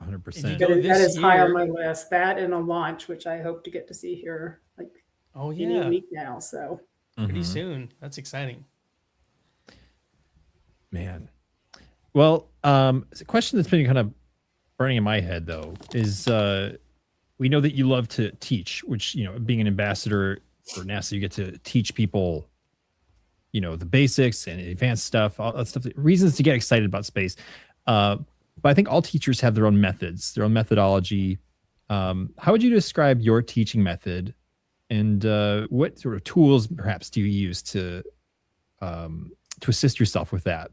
100%. Go That this is high on year. my list. That and a launch, which I hope to get to see here like Oh any yeah, week now. So pretty Mhm. soon. That's exciting. Man. Well, it's a question that's been kind of burning in my head though is we know that you love to teach, which, being an ambassador for NASA, you get to teach people, the basics and advanced stuff, all that stuff, reasons to get excited about space. But I think all teachers have their own methods, their own methodology. How would you describe your teaching method, and what sort of tools perhaps do you use to assist yourself with that?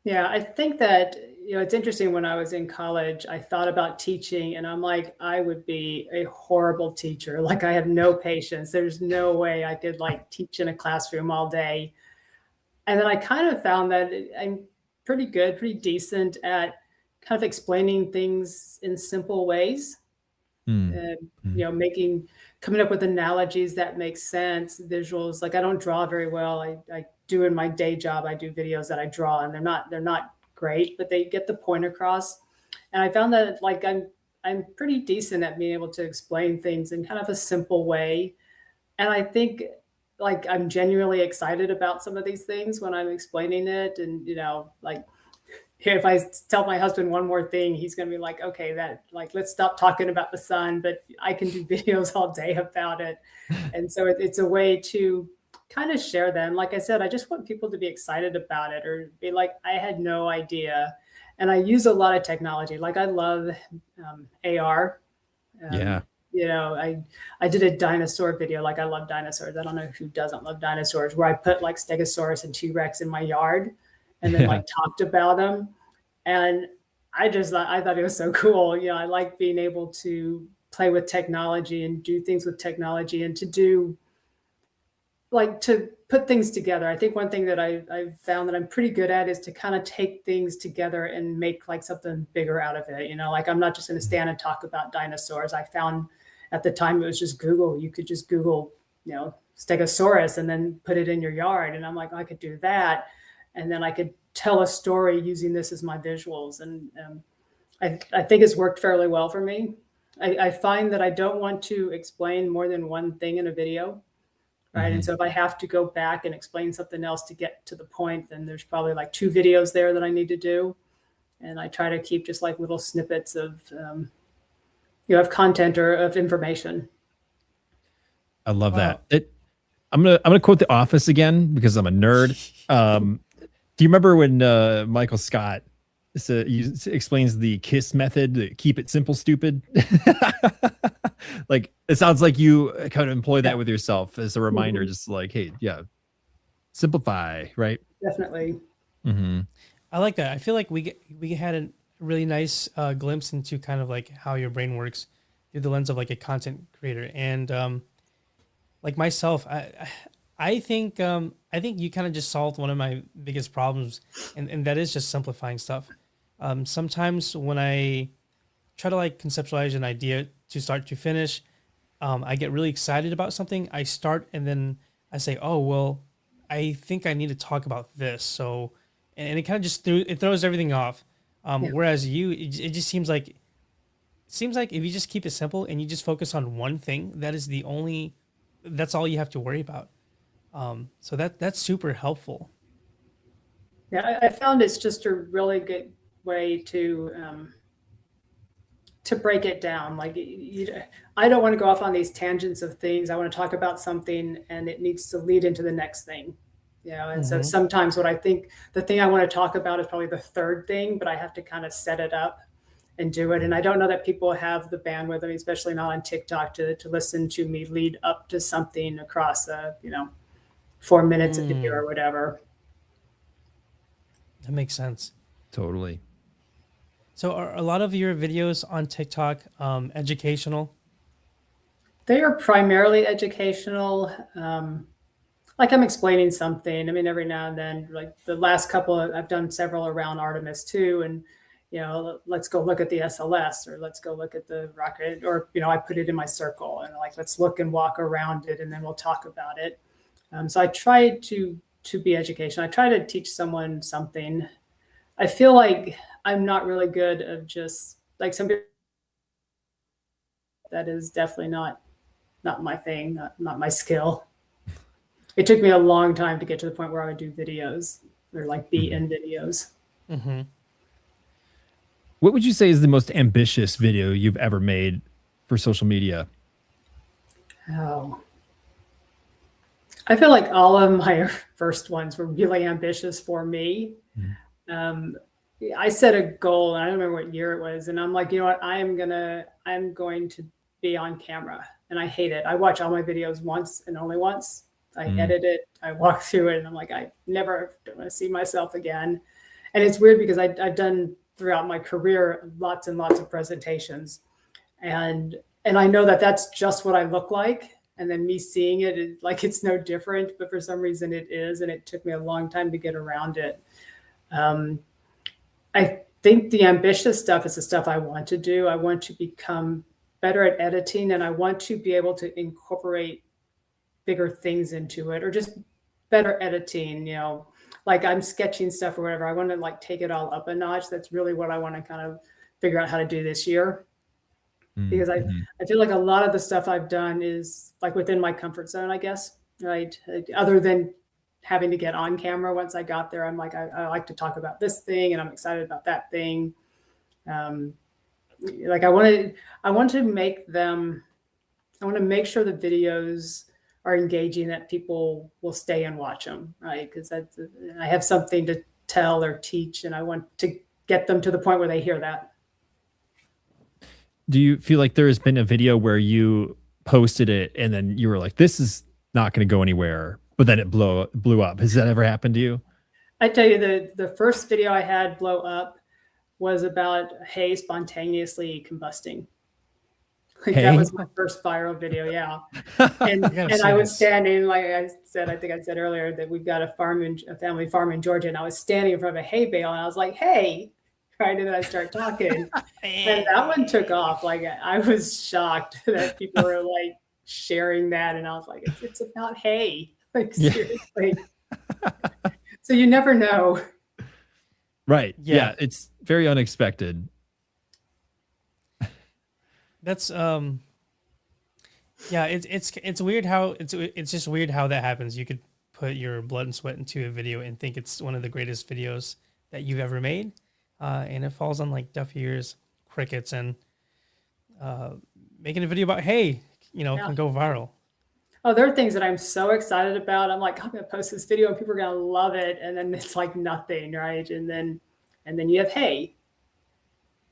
yeah, I think that, it's interesting. When I was in college, I thought about teaching, and I'm like, I would be a horrible teacher. Like, I have no patience. There's no way I could like teach in a classroom all day. And then I kind of found that I'm pretty good, pretty decent at kind of explaining things in simple ways. Mm, And, mm, coming up with analogies that make sense, visuals. Like, I don't draw very well. I do in my day job. I do videos that I draw, and they're not great, but they get the point across. And I found that like I'm pretty decent at being able to explain things in kind of a simple way. And I think like I'm genuinely excited about some of these things when I'm explaining it. And, like if I tell my husband one more thing, he's going to be like, okay, that like, let's stop talking about the sun, but I can do videos all day about it. And so it's a way to kind of share them. Like I said, I just want people to be excited about it or be like, I had no idea. And I use a lot of technology. Like I love AR. yeah. Um, I did a dinosaur video. Like I love dinosaurs. I don't know who doesn't love dinosaurs. Where I put like Stegosaurus and T-Rex in my yard, and then Yeah. like talked about them. And I thought it was so cool. I like being able to play with technology and do things with technology, and to do like to put things together. I think one thing that I've found that I'm pretty good at is to kind of take things together and make like something bigger out of it. Like I'm not just going to stand and talk about dinosaurs. I found at the time it was just Google. You could just Google, Stegosaurus and then put it in your yard. And I'm like, I could do that. And then I could tell a story using this as my visuals. And I think it's worked fairly well for me. I find that I don't want to explain more than one thing in a video. Right. And Mhm. so if I have to go back and explain something else to get to the point, then there's probably like 2 videos there that I need to do. And I try to keep just like little snippets of content or of information. I love Wow. that. I'm gonna quote The Office again because I'm a nerd. Do you remember when Michael Scott explains the KISS method, the keep it simple, stupid? Like it sounds like you kind of employ that Yeah. with yourself as a reminder, Mhm. just like, hey, yeah, simplify, right? Definitely. Mm-hmm. I like that. I feel like we had a really nice glimpse into kind of like how your brain works through the lens of like a content creator. And like myself, I think you kind of just solved one of my biggest problems, and that is just simplifying stuff. Sometimes when I try to like conceptualize an idea to start to finish, I get really excited about something. I start and then I say, oh well, I think I need to talk about this. So, and it kind of just throws everything off. Yeah. Whereas you, it just seems like seems like if you just keep it simple and you just focus on one thing, that's all you have to worry about. So that's super helpful. Yeah, I found it's just a really good way to break it down. Like I don't want to go off on these tangents of things. I want to talk about something and it needs to lead into the next thing. And so sometimes what I think the thing I want to talk about is probably the third thing, but I have to kind of set it up and do it. And I don't know that people have the bandwidth, I mean, especially not on TikTok, to listen to me lead up to something across 4 minutes of video or whatever. That makes sense. Totally. So are a lot of your videos on TikTok educational? They are primarily educational. Like I'm explaining something. I mean, every now and then, like the last couple, I've done several around Artemis too. And, let's go look at the SLS, or let's go look at the rocket, or, I put it in my circle and like, let's look and walk around it and then we'll talk about it. So I try to be educational. I try to teach someone something. I feel like I'm not really good of just like some people. That is definitely not my thing, not my skill. It took me a long time to get to the point where I would do videos or like be in videos. Mm-hmm. What would you say is the most ambitious video you've ever made for social media? Oh, I feel like all of my first ones were really ambitious for me. I set a goal, and I don't remember what year it was, and I'm like, you know what, I'm going to be on camera, and I hate it. I watch all my videos once and only once. I edit it, I walk through it, and I'm like, I never want to see myself again. And it's weird because I've done throughout my career lots and lots of presentations, and I know that that's just what I look like. And then me seeing it, like it's no different, but for some reason it is, and it took me a long time to get around it. I think the ambitious stuff is the stuff I want to do. I want to become better at editing, and I want to be able to incorporate bigger things into it, or just better editing, like I'm sketching stuff or whatever. I want to like take it all up a notch. That's really what I want to kind of figure out how to do this year. Because I feel like a lot of the stuff I've done is like within my comfort zone, I guess, right? Other than having to get on camera once I got there, I'm like, I like to talk about this thing and I'm excited about that thing. Like I want to make make sure the videos are engaging, that people will stay and watch them, right? Because I have something to tell or teach, and I want to get them to the point where they hear that. Do you feel like there has been a video where you posted it and then you were like, this is not going to go anywhere, but then it blew up? Has that ever happened to you? I tell you, the first video I had blow up was about hay spontaneously combusting. Like that was my first viral video, yeah. And I was standing, like I think I said earlier, that we've got a family farm in Georgia, and I was standing in front of a hay bale, and I was like, hey. Right, and then I start talking, and that one took off. Like I was shocked that people were like sharing that, and I was like, "It's about hay." Like seriously. So you never know, right? Yeah, it's very unexpected. That's it's weird how it's just weird how that happens. You could put your blood and sweat into a video and think it's one of the greatest videos that you've ever made. And it falls on like deaf ears, crickets, and making a video about hay, can go viral. Oh, there are things that I'm so excited about. I'm like, I'm going to post this video and people are going to love it. And then it's like nothing, right? And then you have hay.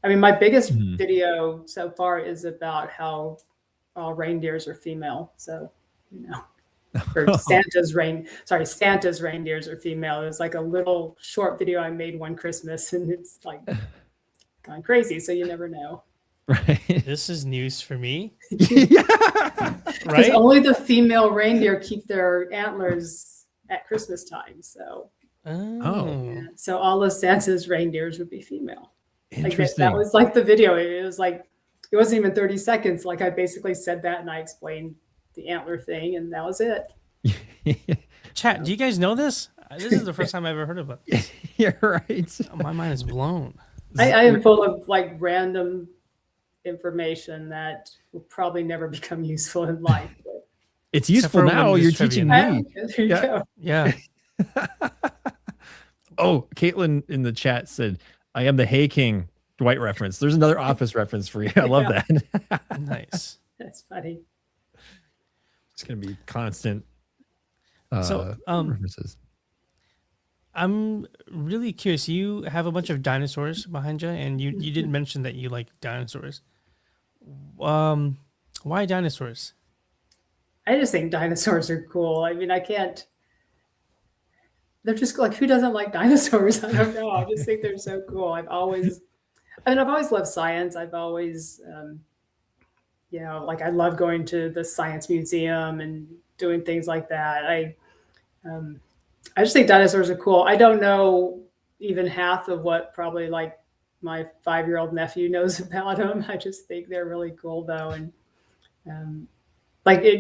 I mean, my biggest video so far is about how all reindeers are female. So, or Santa's reindeers are female. It was like a little short video I made one Christmas, and it's like gone crazy. So you never know. Right. This is news for me. Right. Only the female reindeer keep their antlers at Christmas time. So, so all of Santa's reindeers would be female. Interesting. Like that was like the video. It was like, it wasn't even 30 seconds. Like I basically said that and I explained the antler thing, and that was it. Chat, do you guys know this? This is the first time I've ever heard of it. You're right. My mind is blown. I am full of like random information that will probably never become useful in life. But It's Except useful for now. when You're it's trivia. teaching me. there you Yeah. go. Yeah. Oh, Caitlin in the chat said, I am the Hey King Dwight reference. There's another Office reference for you. I love Yeah. that. Nice. That's funny. It's going to be constant So, references. I'm really curious. You have a bunch of dinosaurs behind you, and you did mention that you like dinosaurs. Why dinosaurs? I just think dinosaurs are cool. I mean, I can't. They're just like, who doesn't like dinosaurs? I don't know. I just think they're so cool. I've always loved science. I've always, like I love going to the science museum and doing things like that. I just think dinosaurs are cool. I don't know even half of what probably like my 5-year-old nephew knows about them. I just think they're really cool though. And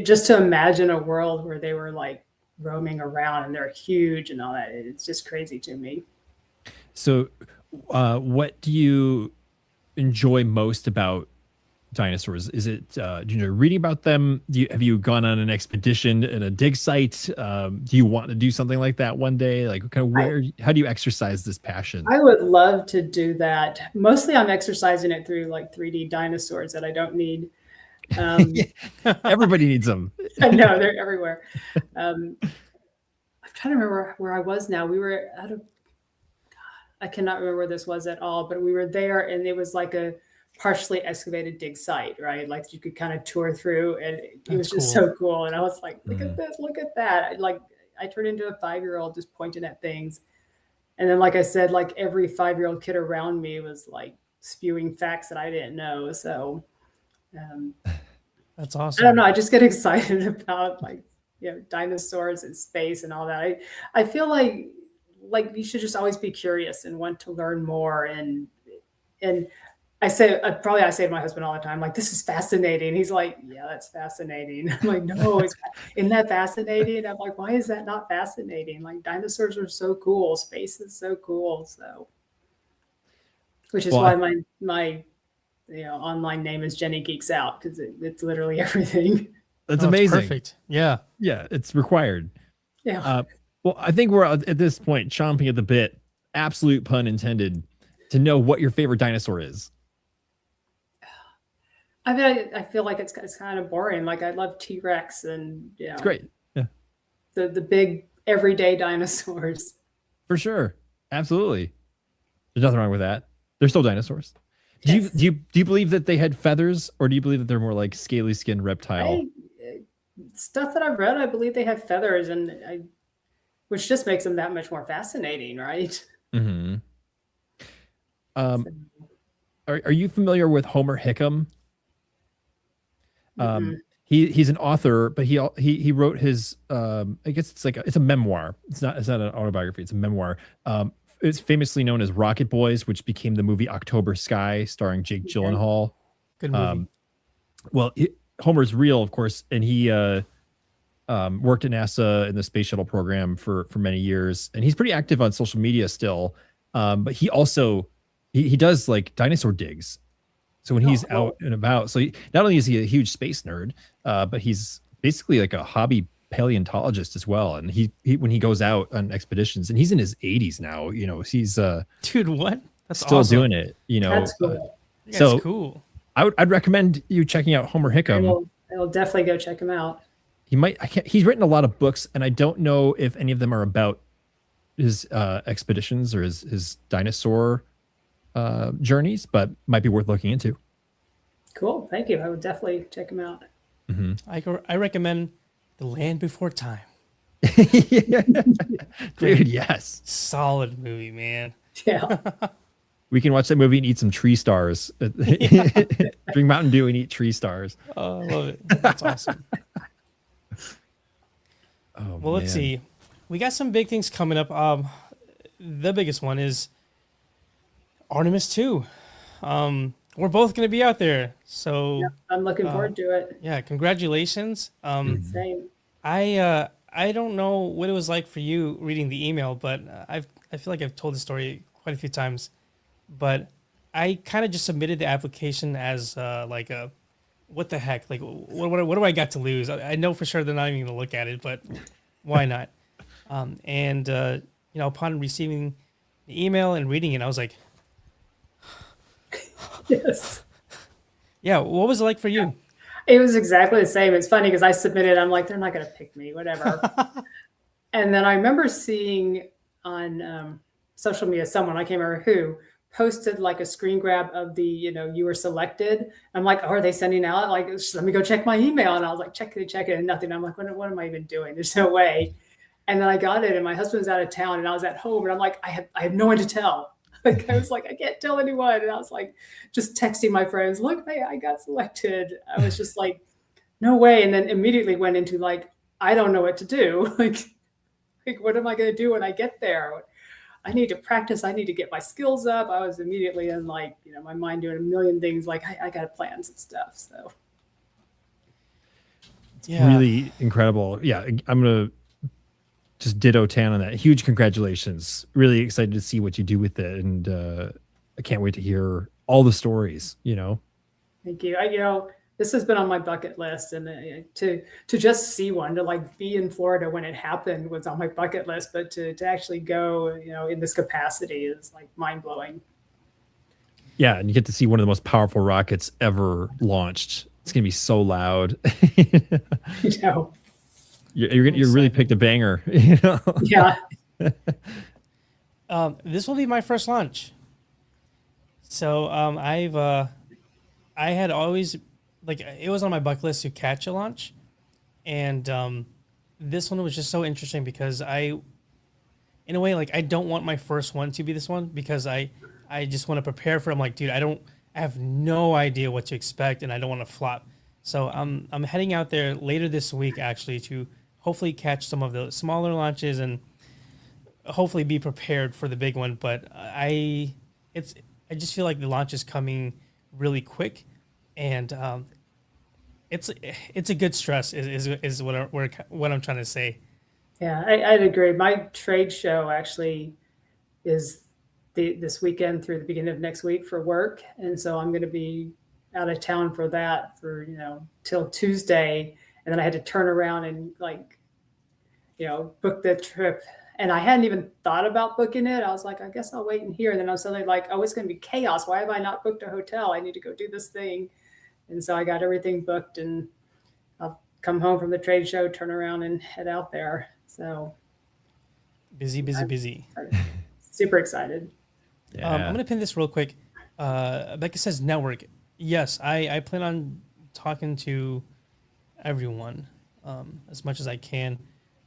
just to imagine a world where they were like roaming around and they're huge and all that, it's just crazy to me. So, what do you enjoy most about dinosaurs? Is it reading about them? Have you gone on an expedition in a dig site? Do you want to do something like that one day? Like, kind of how do you exercise this passion? I would love to do that. Mostly, I'm exercising it through like 3D dinosaurs that I don't need. Everybody needs them. I know they're everywhere. I'm trying to remember where I was now. We were I cannot remember where this was at all, but we were there and it was like a partially excavated dig site, right? Like you could kind of tour through and it was just so cool. And I was like, look at this, look at that. I turned into a 5-year-old just pointing at things. And then, like I said, like every 5-year-old kid around me was like spewing facts that I didn't know. So That's awesome. I don't know. I just get excited about dinosaurs and space and all that. I feel like you should just always be curious and want to learn more. And I say to my husband all the time, like, this is fascinating. He's like, yeah, that's fascinating. I'm like, no, isn't that fascinating? I'm like, why is that not fascinating? Like, dinosaurs are so cool. Space is so cool. So, which is why my online name is JennyGeeksOut, because it's literally everything. That's amazing. Perfect. Yeah. Yeah, it's required. Yeah. Well, I think we're at this point chomping at the bit, absolute pun intended, to know what your favorite dinosaur is. I mean, I feel like it's kind of boring. Like, I love T-Rex and it's great. Yeah, the big everyday dinosaurs. For sure, absolutely. There's nothing wrong with that. They're still dinosaurs. Yes. Do you believe that they had feathers, or do you believe that they're more like scaly skinned reptile? Stuff that I've read, I believe they have feathers, which just makes them that much more fascinating, right? Mm-hmm. Are you familiar with Homer Hickam? He's an author, but he wrote his I guess it's a memoir. It's not an autobiography. It's a memoir. It's famously known as Rocket Boys, which became the movie October Sky, starring Jake Gyllenhaal. Good movie. Homer's real, of course, and he worked at NASA in the space shuttle program for many years, and he's pretty active on social media still. But he also he does like dinosaur digs. So when he's out and about, so not only is he a huge space nerd, but he's basically like a hobby paleontologist as well. And he when he goes out on expeditions, and he's in his 80s now, he's dude, what? That's still awesome. doing it. That's cool. So cool. I'd recommend you checking out Homer Hickam. I will definitely go check him out. He's written a lot of books, and I don't know if any of them are about his expeditions or his dinosaur journeys, but might be worth looking into. Cool. Thank you. I would definitely check him out. Mm-hmm. I recommend The Land Before Time. Dude, yes. Solid movie, man. Yeah. We can watch that movie and eat some tree stars. Drink Mountain Dew and eat tree stars. Oh, I love it. That's awesome. Well, let's see. We got some big things coming up. The biggest one is Artemis 2. We're both going to be out there. So yeah, I'm looking forward to it. Yeah, congratulations. Same. I don't know what it was like for you reading the email, but I feel like I've told the story quite a few times. But I kind of just submitted the application as like a what the heck? Like, what do I got to lose? I know for sure they're not even gonna look at it, but why not? And upon receiving the email and reading it, I was like, Yes. yeah, what was it like for you? It was exactly the same. It's funny because I submitted, I'm like, they're not going to pick me, whatever. And then I remember seeing on social media, someone, I can't remember who, posted like a screen grab of the, you were selected. I'm like, oh, are they sending out? Like, let me go check my email. And I was like, check it, and nothing. I'm like, what am I even doing? There's no way. And then I got it, and my husband was out of town, and I was at home, and I'm like, I have no one to tell. Like, I was like, I can't tell anyone. And I was like, just texting my friends, look, hey, I got selected. I was just like, no way. And then immediately went into like, I don't know what to do. Like what am I going to do when I get there? I need to practice. I need to get my skills up. I was immediately in like, my mind doing a million things. Like I got plans and stuff. So. Yeah. Really incredible. Yeah. I'm going to just ditto Tan on that. Huge congratulations. Really excited to see what you do with it. And I can't wait to hear all the stories, Thank you. This has been on my bucket list, and to just see one, to like be in Florida when it happened was on my bucket list, but to actually go, in this capacity is like mind blowing. Yeah. And you get to see one of the most powerful rockets ever launched. It's going to be so loud. You really picked a banger. Yeah. This will be my first launch. So I had always it was on my bucket list to catch a launch, and this one was just so interesting because in a way, I don't want my first one to be this one because I just want to prepare for it. I'm like, dude, I have no idea what to expect, and I don't want to flop. So I'm heading out there later this week actually to hopefully catch some of the smaller launches and hopefully be prepared for the big one. But I just feel like the launch is coming really quick, and it's a good stress is what I'm trying to say. Yeah, I'd agree. My trade show actually is this weekend through the beginning of next week for work, and so I'm going to be out of town for that for till Tuesday, and then I had to turn around and book the trip. And I hadn't even thought about booking it. I was like, I guess I'll wait and hear. And then I was suddenly like, oh, it's going to be chaos. Why have I not booked a hotel? I need to go do this thing. And so I got everything booked, and I'll come home from the trade show, turn around and head out there. So busy. Super excited. Yeah. I'm going to pin this real quick. Becca says network. Yes, I plan on talking to everyone as much as I can.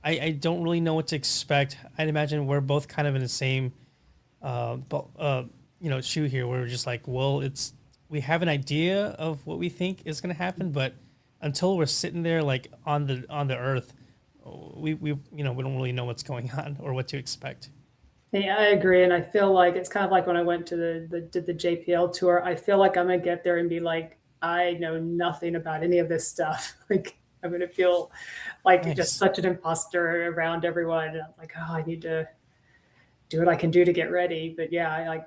I don't really know what to expect. I'd imagine we're both kind of in the same, shoe here. Where we're just like, well, we have an idea of what we think is going to happen, but until we're sitting there like on the earth, we don't really know what's going on or what to expect. Yeah, I agree, and I feel like it's kind of like when I went to did the JPL tour. I feel like I'm gonna get there and be like, I know nothing about any of this stuff. Like I'm going to feel like just such an imposter around everyone. And I'm like, oh, I need to do what I can do to get ready. But yeah,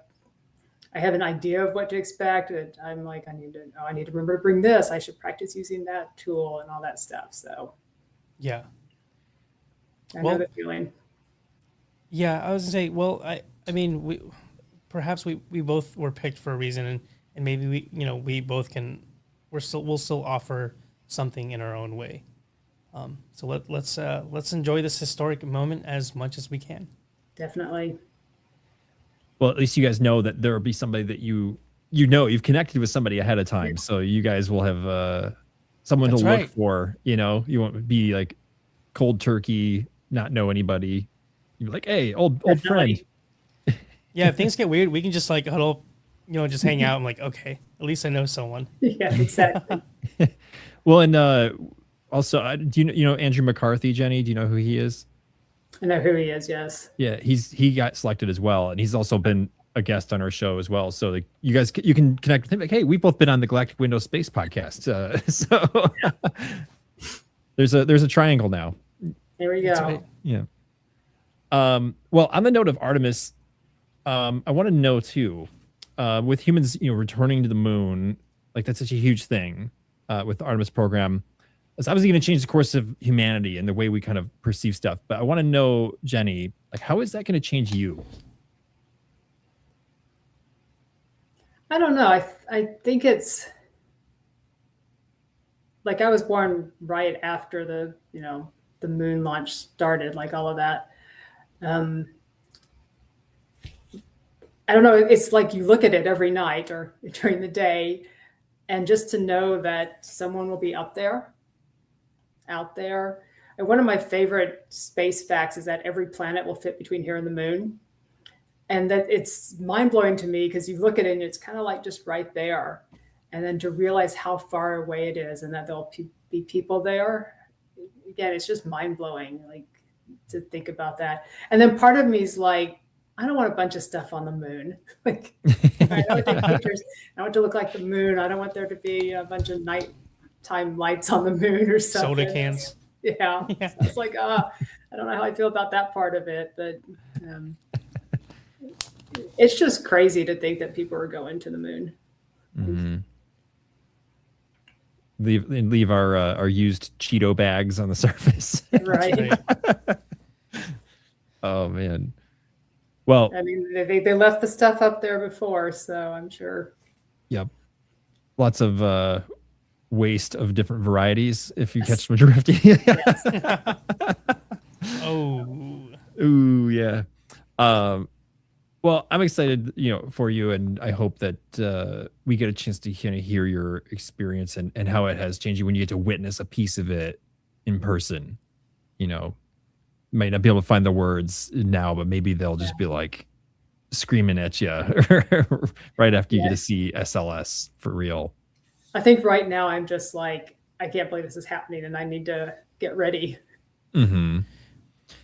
I have an idea of what to expect. And I'm like, I need to remember to bring this. I should practice using that tool and all that stuff. So yeah, I know the feeling. Yeah, I was gonna say, well, I mean, we both were picked for a reason, and maybe we both we'll still offer something in our own way. So let's enjoy this historic moment as much as we can. Definitely. Well, at least you guys know that there will be somebody that you've connected with somebody ahead of time, so you guys will have someone to look for. You won't be like cold turkey, not know anybody. You're like, hey, old friend. Yeah, if things get weird, we can just like huddle, just hang out. I'm like, okay, at least I know someone. Yeah, exactly. Well, and also, do you know Andrew McCarthy, Jenny? Do you know who he is? I know who he is. Yes. Yeah, he got selected as well, and he's also been a guest on our show as well. So like, you can connect with him. Like, hey, we've both been on the Galactic Windows Space podcast. So there's a triangle now. There we go. Right. Yeah. Well, on the note of Artemis, I want to know too, with humans, returning to the moon, like that's such a huge thing with the Artemis program. It's obviously going to change the course of humanity and the way we kind of perceive stuff. But I want to know, Jenny, like, how is that going to change you? I don't know. I think it's like I was born right after the moon launch started, like all of that. I don't know. It's like you look at it every night or during the day, and just to know that someone will be up there, out there. And one of my favorite space facts is that every planet will fit between here and the moon. And that it's mind blowing to me because you look at it and it's kind of like just right there. And then to realize how far away it is and that there'll be people there. Again, it's just mind blowing, like to think about that. And then part of me is like, I don't want a bunch of stuff on the moon. Like, I don't take pictures. I want it to look like the moon. I don't want there to be a bunch of nighttime lights on the moon or something. Soda cans. Yeah. Yeah. So it's like, I don't know how I feel about that part of it, but it's just crazy to think that people are going to the moon. Mm-hmm. Leave our used Cheeto bags on the surface. Right. Oh man. Well, I mean, they left the stuff up there before, so I'm sure. Yep. Lots of waste of different varieties, if you catch my drift. Yes. Oh. Ooh, yeah. Well, I'm excited, for you, and I hope that we get a chance to kind of hear your experience and how it has changed you when you get to witness a piece of it in person. Might not be able to find the words now, but maybe they'll just be like screaming at you right after you get to see SLS for real. I think right now I'm just like, I can't believe this is happening, and I need to get ready. Mm-hmm.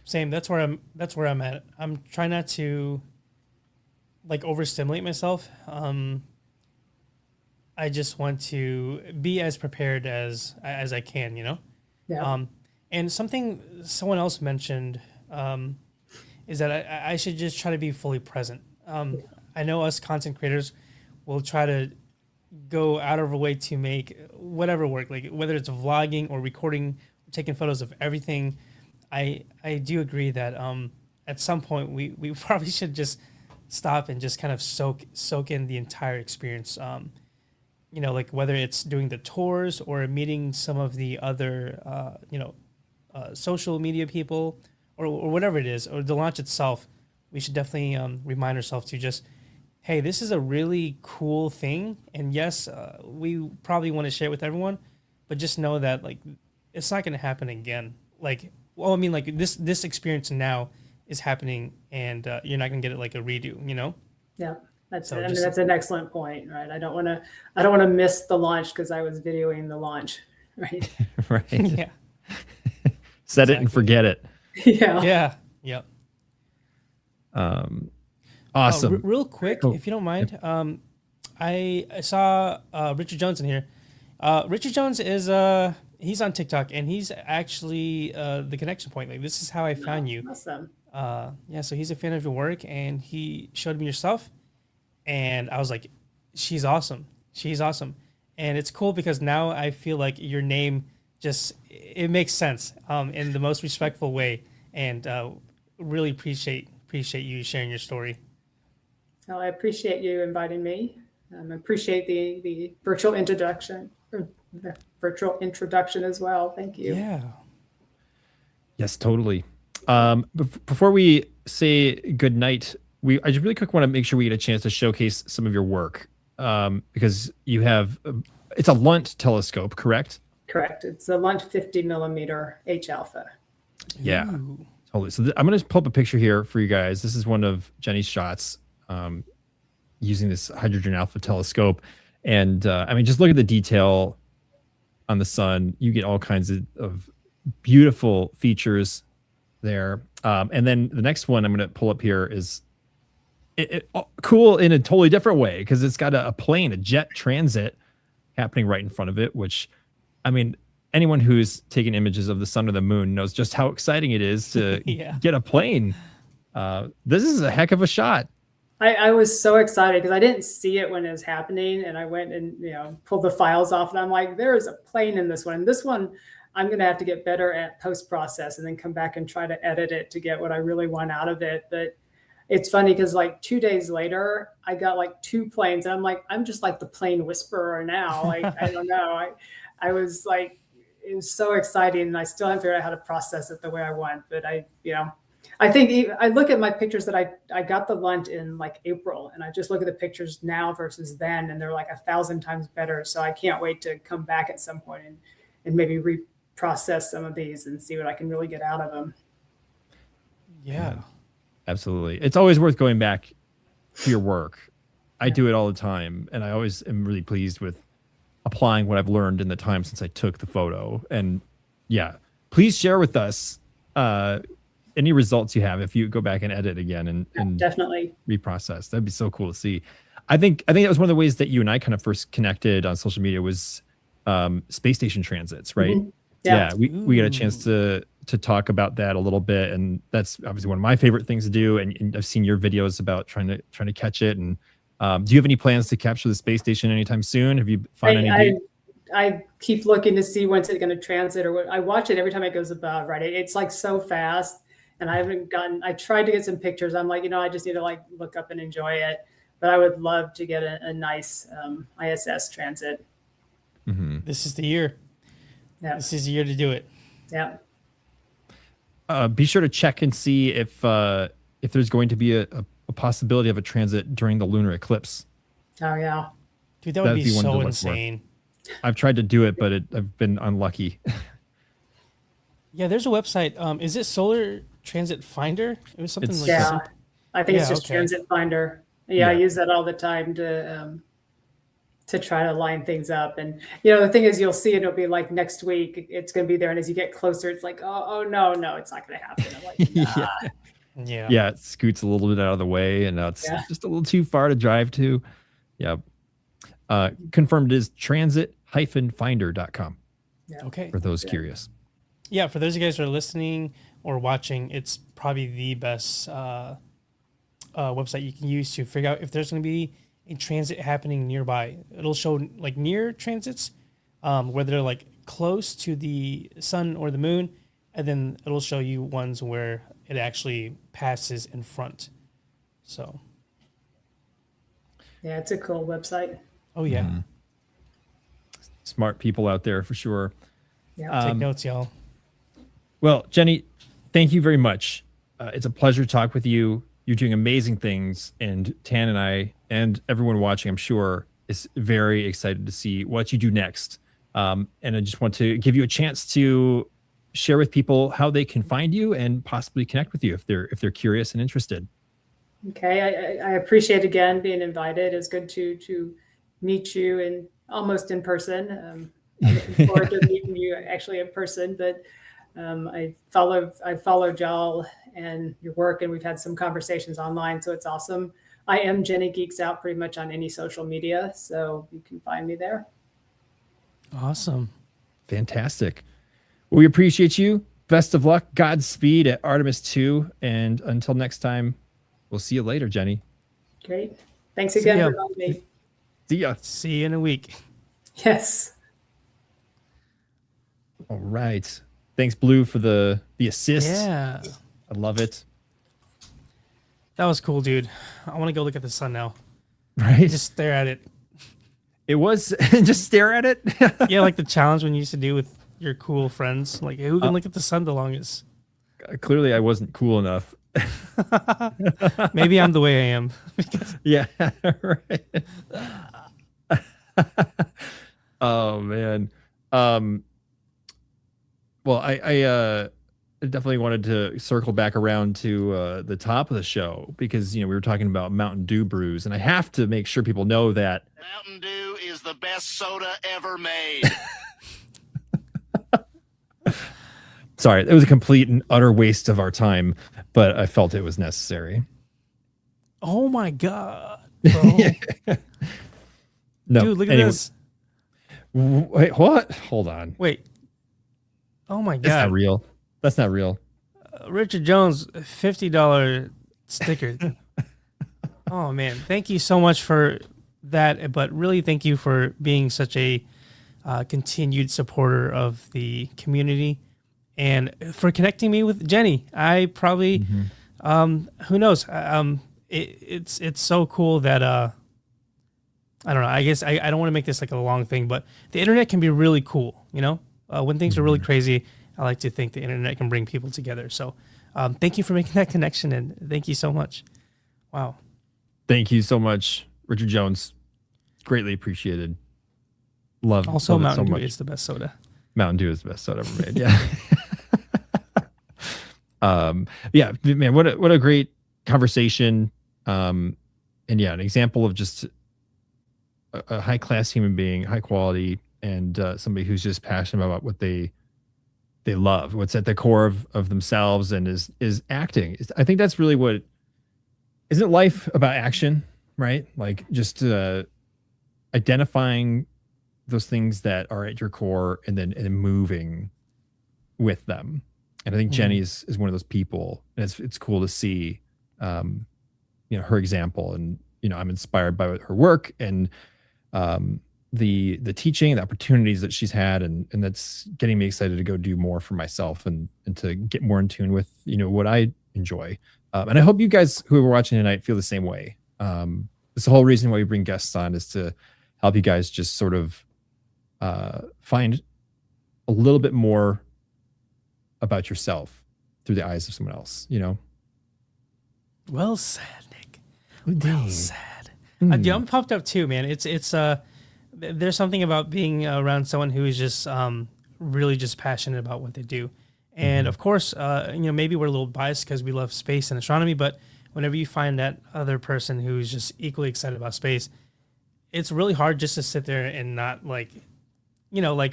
Same. That's where I'm at. I'm trying not to like overstimulate myself. I just want to be as prepared as I can, Yeah. And something someone else mentioned is that I should just try to be fully present. I know us content creators will try to go out of our way to make whatever work, like whether it's vlogging or recording, taking photos of everything. I do agree that at some point we probably should just stop and just kind of soak in the entire experience. Like whether it's doing the tours or meeting some of the other, social media people or whatever it is, or the launch itself, we should definitely remind ourselves to just, hey, this is a really cool thing. And yes, we probably want to share it with everyone, but just know that like, it's not going to happen again. Like, well, I mean, like this experience now is happening and you're not going to get it like a redo, Yeah. That's So it. I mean, just- that's an excellent point, right? I don't want to miss the launch because I was videoing the launch, right? Right. Yeah. Set it and forget it. Yeah. Yeah. Yep. Awesome. Real quick, Oh, if you don't mind, I saw Richard Jones in here. Richard Jones is he's on TikTok and he's actually the connection point. Like this is how I found you. Awesome. Yeah, so he's a fan of your work and he showed me your stuff, and I was like, she's awesome. She's awesome, and it's cool because now I feel like your name just it makes sense in the most respectful way, and really appreciate you sharing your story. Well, I appreciate you inviting me. I appreciate the virtual introduction as well. Thank you. Yeah. Yes, totally. Before we say good night, I just really quick want to make sure we get a chance to showcase some of your work because you have it's a Lunt telescope, correct? Correct. It's a Lunt 50 millimeter H alpha. Yeah, Ooh. totally. So I'm going to pull up a picture here for you guys. This is one of Jenny's shots using this hydrogen alpha telescope, and I mean, just look at the detail on the sun. You get all kinds of beautiful features there. And then the next one I'm going to pull up here is cool in a totally different way because it's got a plane, a jet transit happening right in front of it, which, I mean, anyone who's taken images of the sun or the moon knows just how exciting it is to Yeah. get a plane. This is a heck of a shot. I was so excited because I didn't see it when it was happening, and I went and pulled the files off, and I'm like, there is a plane in this one. And this one, I'm gonna have to get better at post process, and then come back and try to edit it to get what I really want out of it. But it's funny because like 2 days later, I got like two planes, and I'm like, I'm just like the plane whisperer now. Like I don't know, I was like, it was so exciting, and I still haven't figured out how to process it the way I want. But I think I look at my pictures that I got the Lunt in like April, and I just look at the pictures now versus then, and they're like 1,000 times better. So I can't wait to come back at some point and maybe reprocess some of these and see what I can really get out of them. Yeah. Absolutely. It's always worth going back to your work. I do it all the time, and I always am really pleased with applying what I've learned in the time since I took the photo. And yeah, please share with us any results you have if you go back and edit again and Definitely reprocess. That'd be so cool to see. I think that was one of the ways that you and I kind of first connected on social media was space station transits, right? Mm-hmm. Yeah, we got a chance to talk about that a little bit, and that's obviously one of my favorite things to do. And I've seen your videos about trying to catch it. And do you have any plans to capture the space station anytime soon? Have you found any? I keep looking to see when's it going to transit, or what. I watch it every time it goes above. Right, it's like so fast, and I haven't gotten. I tried to get some pictures. I'm like, I just need to like look up and enjoy it. But I would love to get a nice ISS transit. Mm-hmm. This is the year. Yeah. This is the year to do it. Yeah. Be sure to check and see if there's going to be a possibility of a transit during the lunar eclipse. Oh yeah, dude, that would be so insane. I've tried to do it, but I've been unlucky. Yeah, there's a website. Is it Solar Transit Finder? It was something like that. I think it's just Transit Finder. Yeah, I use that all the time to try to line things up. And the thing is, you'll see it, it'll be like next week it's going to be there, and as you get closer, it's like, oh no, it's not going to happen. I'm like, nah. Yeah, it scoots a little bit out of the way, and now it's just a little too far to drive to. Yeah. Confirmed is transit-finder.com. Yeah. Okay. For those curious. Yeah, for those of you guys who are listening or watching, it's probably the best website you can use to figure out if there's going to be a transit happening nearby. It'll show like near transits, where they're like close to the sun or the moon, and then it'll show you ones where it actually passes in front. So. Yeah, it's a cool website. Oh yeah. Mm-hmm. Smart people out there for sure. Yeah. Take notes, y'all. Well, Jenny, thank you very much. It's a pleasure to talk with you. You're doing amazing things, and Tan and I and everyone watching, I'm sure, is very excited to see what you do next. And I just want to give you a chance to share with people how they can find you and possibly connect with you if they're curious and interested. Okay, I appreciate again being invited. It's good to meet you and almost in person. I'm looking forward to meeting you actually in person. But I followed y'all and your work, and we've had some conversations online, so it's awesome. I am JennyGeeksOut pretty much on any social media, so you can find me there. Awesome. Fantastic. Well, we appreciate you. Best of luck. Godspeed at Artemis 2. And until next time, we'll see you later, Jenny. Great. Thanks again for having me. See ya. See you in a week. Yes. All right. Thanks, Blue, for the assist. Yeah. I love it. That was cool, dude. I want to go look at the sun now. Right? Just stare at it. It was just stare at it. Yeah, like the challenge when you used to do with your cool friends. Like, who can look at the sun the longest? Clearly, I wasn't cool enough. Maybe I'm the way I am. Yeah, right. Oh man. Well, I definitely wanted to circle back around to the top of the show because we were talking about Mountain Dew brews, and I have to make sure people know that Mountain Dew is the best soda ever made. Sorry, it was a complete and utter waste of our time, but I felt it was necessary. Oh my god, bro. No, dude, look at this. Wait, what? Hold on. Wait. Oh my god. That's not real. That's not real. Richard Jones $50 sticker. Oh man, thank you so much for that. But really, thank you for being such a continued supporter of the community and for connecting me with Jenny. I probably, who knows? It's so cool that I don't know. I guess I don't want to make this like a long thing, but the internet can be really cool. You know, when things are really crazy, I like to think the internet can bring people together. So, thank you for making that connection, and thank you so much. Wow. Thank you so much, Richard Jones. Greatly appreciated. Love Also, love it Mountain so Dew much. is the best soda. Mountain Dew is the best soda ever made. Yeah. Yeah, man, what a great conversation. And yeah, an example of just a high class human being, high quality, and somebody who's just passionate about what they love, what's at the core of themselves, and is acting. I think that's really what isn't life about action, right? Like just identifying those things that are at your core and then moving with them. And I think Jenny is one of those people, and it's cool to see, her example. And, I'm inspired by her work and the teaching, the opportunities that she's had. And that's getting me excited to go do more for myself and to get more in tune with, what I enjoy. And I hope you guys who are watching tonight feel the same way. It's the whole reason why we bring guests on, is to help you guys just sort of find a little bit more about yourself through the eyes of someone else, Well said, Nick. Well said. I'm pumped up too, man. It's there's something about being around someone who is just really just passionate about what they do. And of course, maybe we're a little biased because we love space and astronomy, but whenever you find that other person who's just equally excited about space, it's really hard just to sit there and not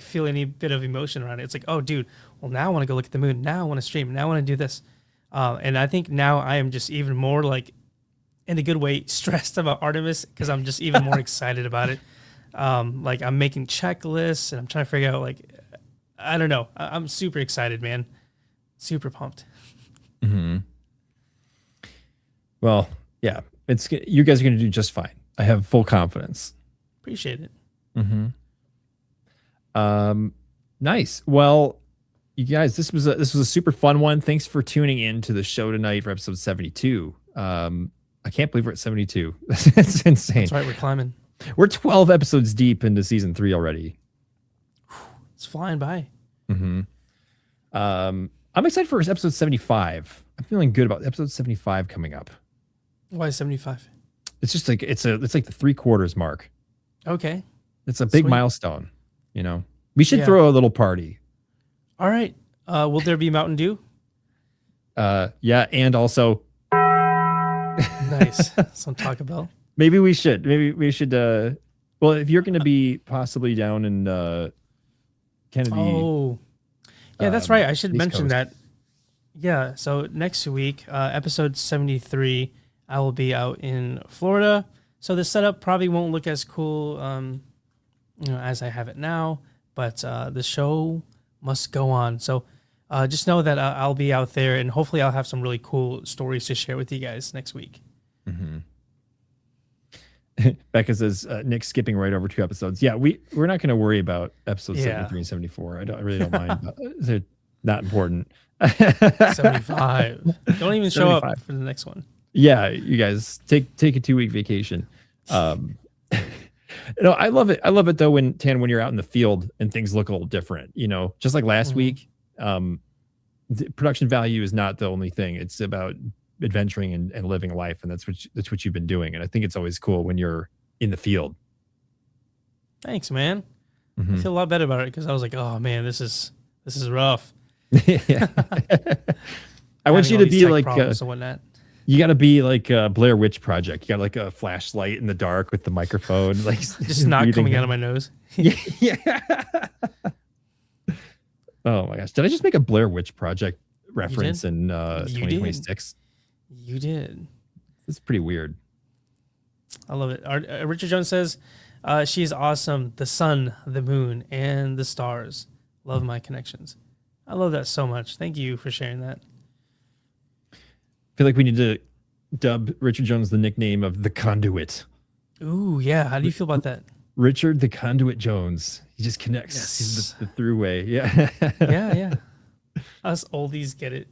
feel any bit of emotion around it. It's like, oh, dude, well, now I want to go look at the moon. Now I want to stream. Now I want to do this. And I think now I am just even more in a good way, stressed about Artemis because I'm just even more excited about it. I'm making checklists and I'm trying to figure out I don't know. I'm super excited, man. Super pumped. Mm-hmm. Well, yeah, you guys are going to do just fine. I have full confidence. Appreciate it. Mm-hmm. Nice. Well, you guys, this was a super fun one. Thanks for tuning in to the show tonight for episode 72. I can't believe we're at 72. That's insane. That's right. We're climbing. We're 12 episodes deep into season 3 already. It's flying by. Mm-hmm. I'm excited for episode 75. I'm feeling good about episode 75 coming up. Why 75? It's just like it's like the 3/4 mark. Okay. It's a big milestone. We should throw a little party. All right. Will there be Mountain Dew? Yeah, and also nice. Some Taco Bell. Maybe we should. Well, if you're going to be possibly down in Kennedy. Oh, yeah, that's right. I should East mention Coast. that. Yeah. So next week, episode 73, I will be out in Florida. So the setup probably won't look as cool, as I have it now. But the show must go on. So just know that I'll be out there, and hopefully I'll have some really cool stories to share with you guys next week. Mm-hmm. Becca says Nick's skipping right over 2 episodes. Yeah, we're not going to worry about episodes 73 and 74. I really don't mind. They're not important. 75. Don't even show 75. up for the next one. Yeah, you guys take a 2-week vacation. I love it. I love it though when you're out in the field and things look a little different. Just like last week. The production value is not the only thing. It's about adventuring and living life, and that's what you've been doing. And I think it's always cool when you're in the field. Thanks, man. Mm-hmm. I feel a lot better about it because I was like, oh man, this is rough. Yeah. I want you to be like and whatnot. you got to be like a Blair Witch Project. You got like a flashlight in the dark with the microphone, like just not coming out of my nose. Yeah. Oh my gosh! Did I just make a Blair Witch Project reference in 2026? You did. It's pretty weird. I love it. Richard Jones says, she's awesome. The sun, the moon, and the stars. Love my connections. I love that so much. Thank you for sharing that. I feel like we need to dubbed Richard Jones the nickname of the Conduit. Ooh, yeah. How do you feel about that? Richard the Conduit Jones. He just connects. Yes. He's the throughway. Yeah. Yeah, yeah. Us oldies get it.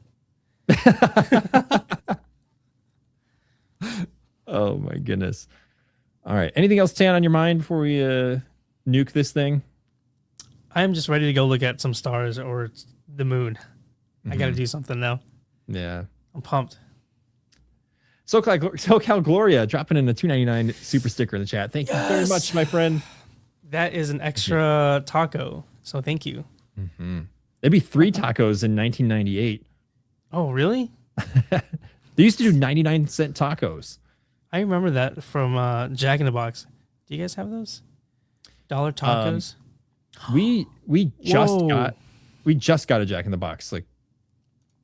Oh my goodness. All right. Anything else, Tan, on your mind before we nuke this thing? I'm just ready to go look at some stars or the moon. I got to Mhm. do something now. Yeah. I'm pumped. SoCal Gloria dropping in a $2.99 super sticker in the chat. Thank you very Yes. much, my friend. That is an extra taco. So thank you. It'd be 3 tacos in 1998. Oh, really? They used to do 99-cent tacos. I remember that from Jack in the Box. Do you guys have those? Dollar tacos? We just Whoa. got a Jack in the Box like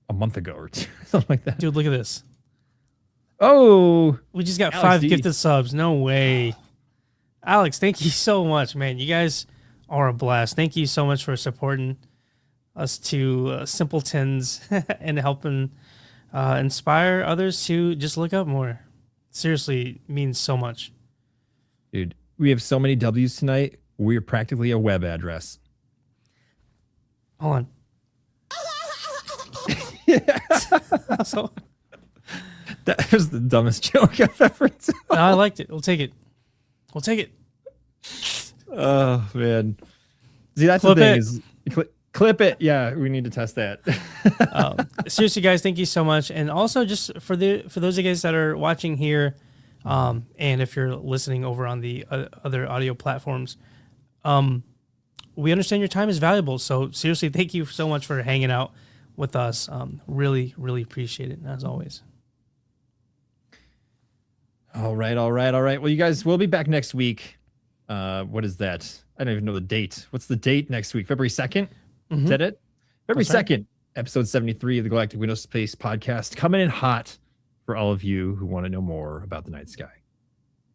a month ago or two, something like that. Dude, look at this. Oh, We just got Alex 5 D. gifted subs. No way. Alex, thank you so much, man. You guys are a blast. Thank you so much for supporting us to simpletons and helping inspire others to just look up more. Seriously, means so much. dude, we have so many W's tonight. We're practically a web address. Hold on. So, That was the dumbest joke I've ever done. no, I liked it. We'll take it. We'll take it. Oh man, see that's Clip the thing it. is clip it. Yeah, we need to test that. Seriously, guys, thank you so much. And also, just for those of you guys that are watching here, and if you're listening over on the other audio platforms, we understand your time is valuable. So seriously, thank you so much for hanging out with us. Really, really appreciate it, as always. All right. Well, you guys, we'll be back next week. What is that? I don't even know the date. What's the date next week? February 2nd? Is that it? February That's right. 2nd, episode 73 of the Galactic Window Space podcast, coming in hot for all of you who want to know more about the night sky.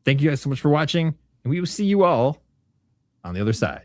Thank you guys so much for watching, and we will see you all on the other side.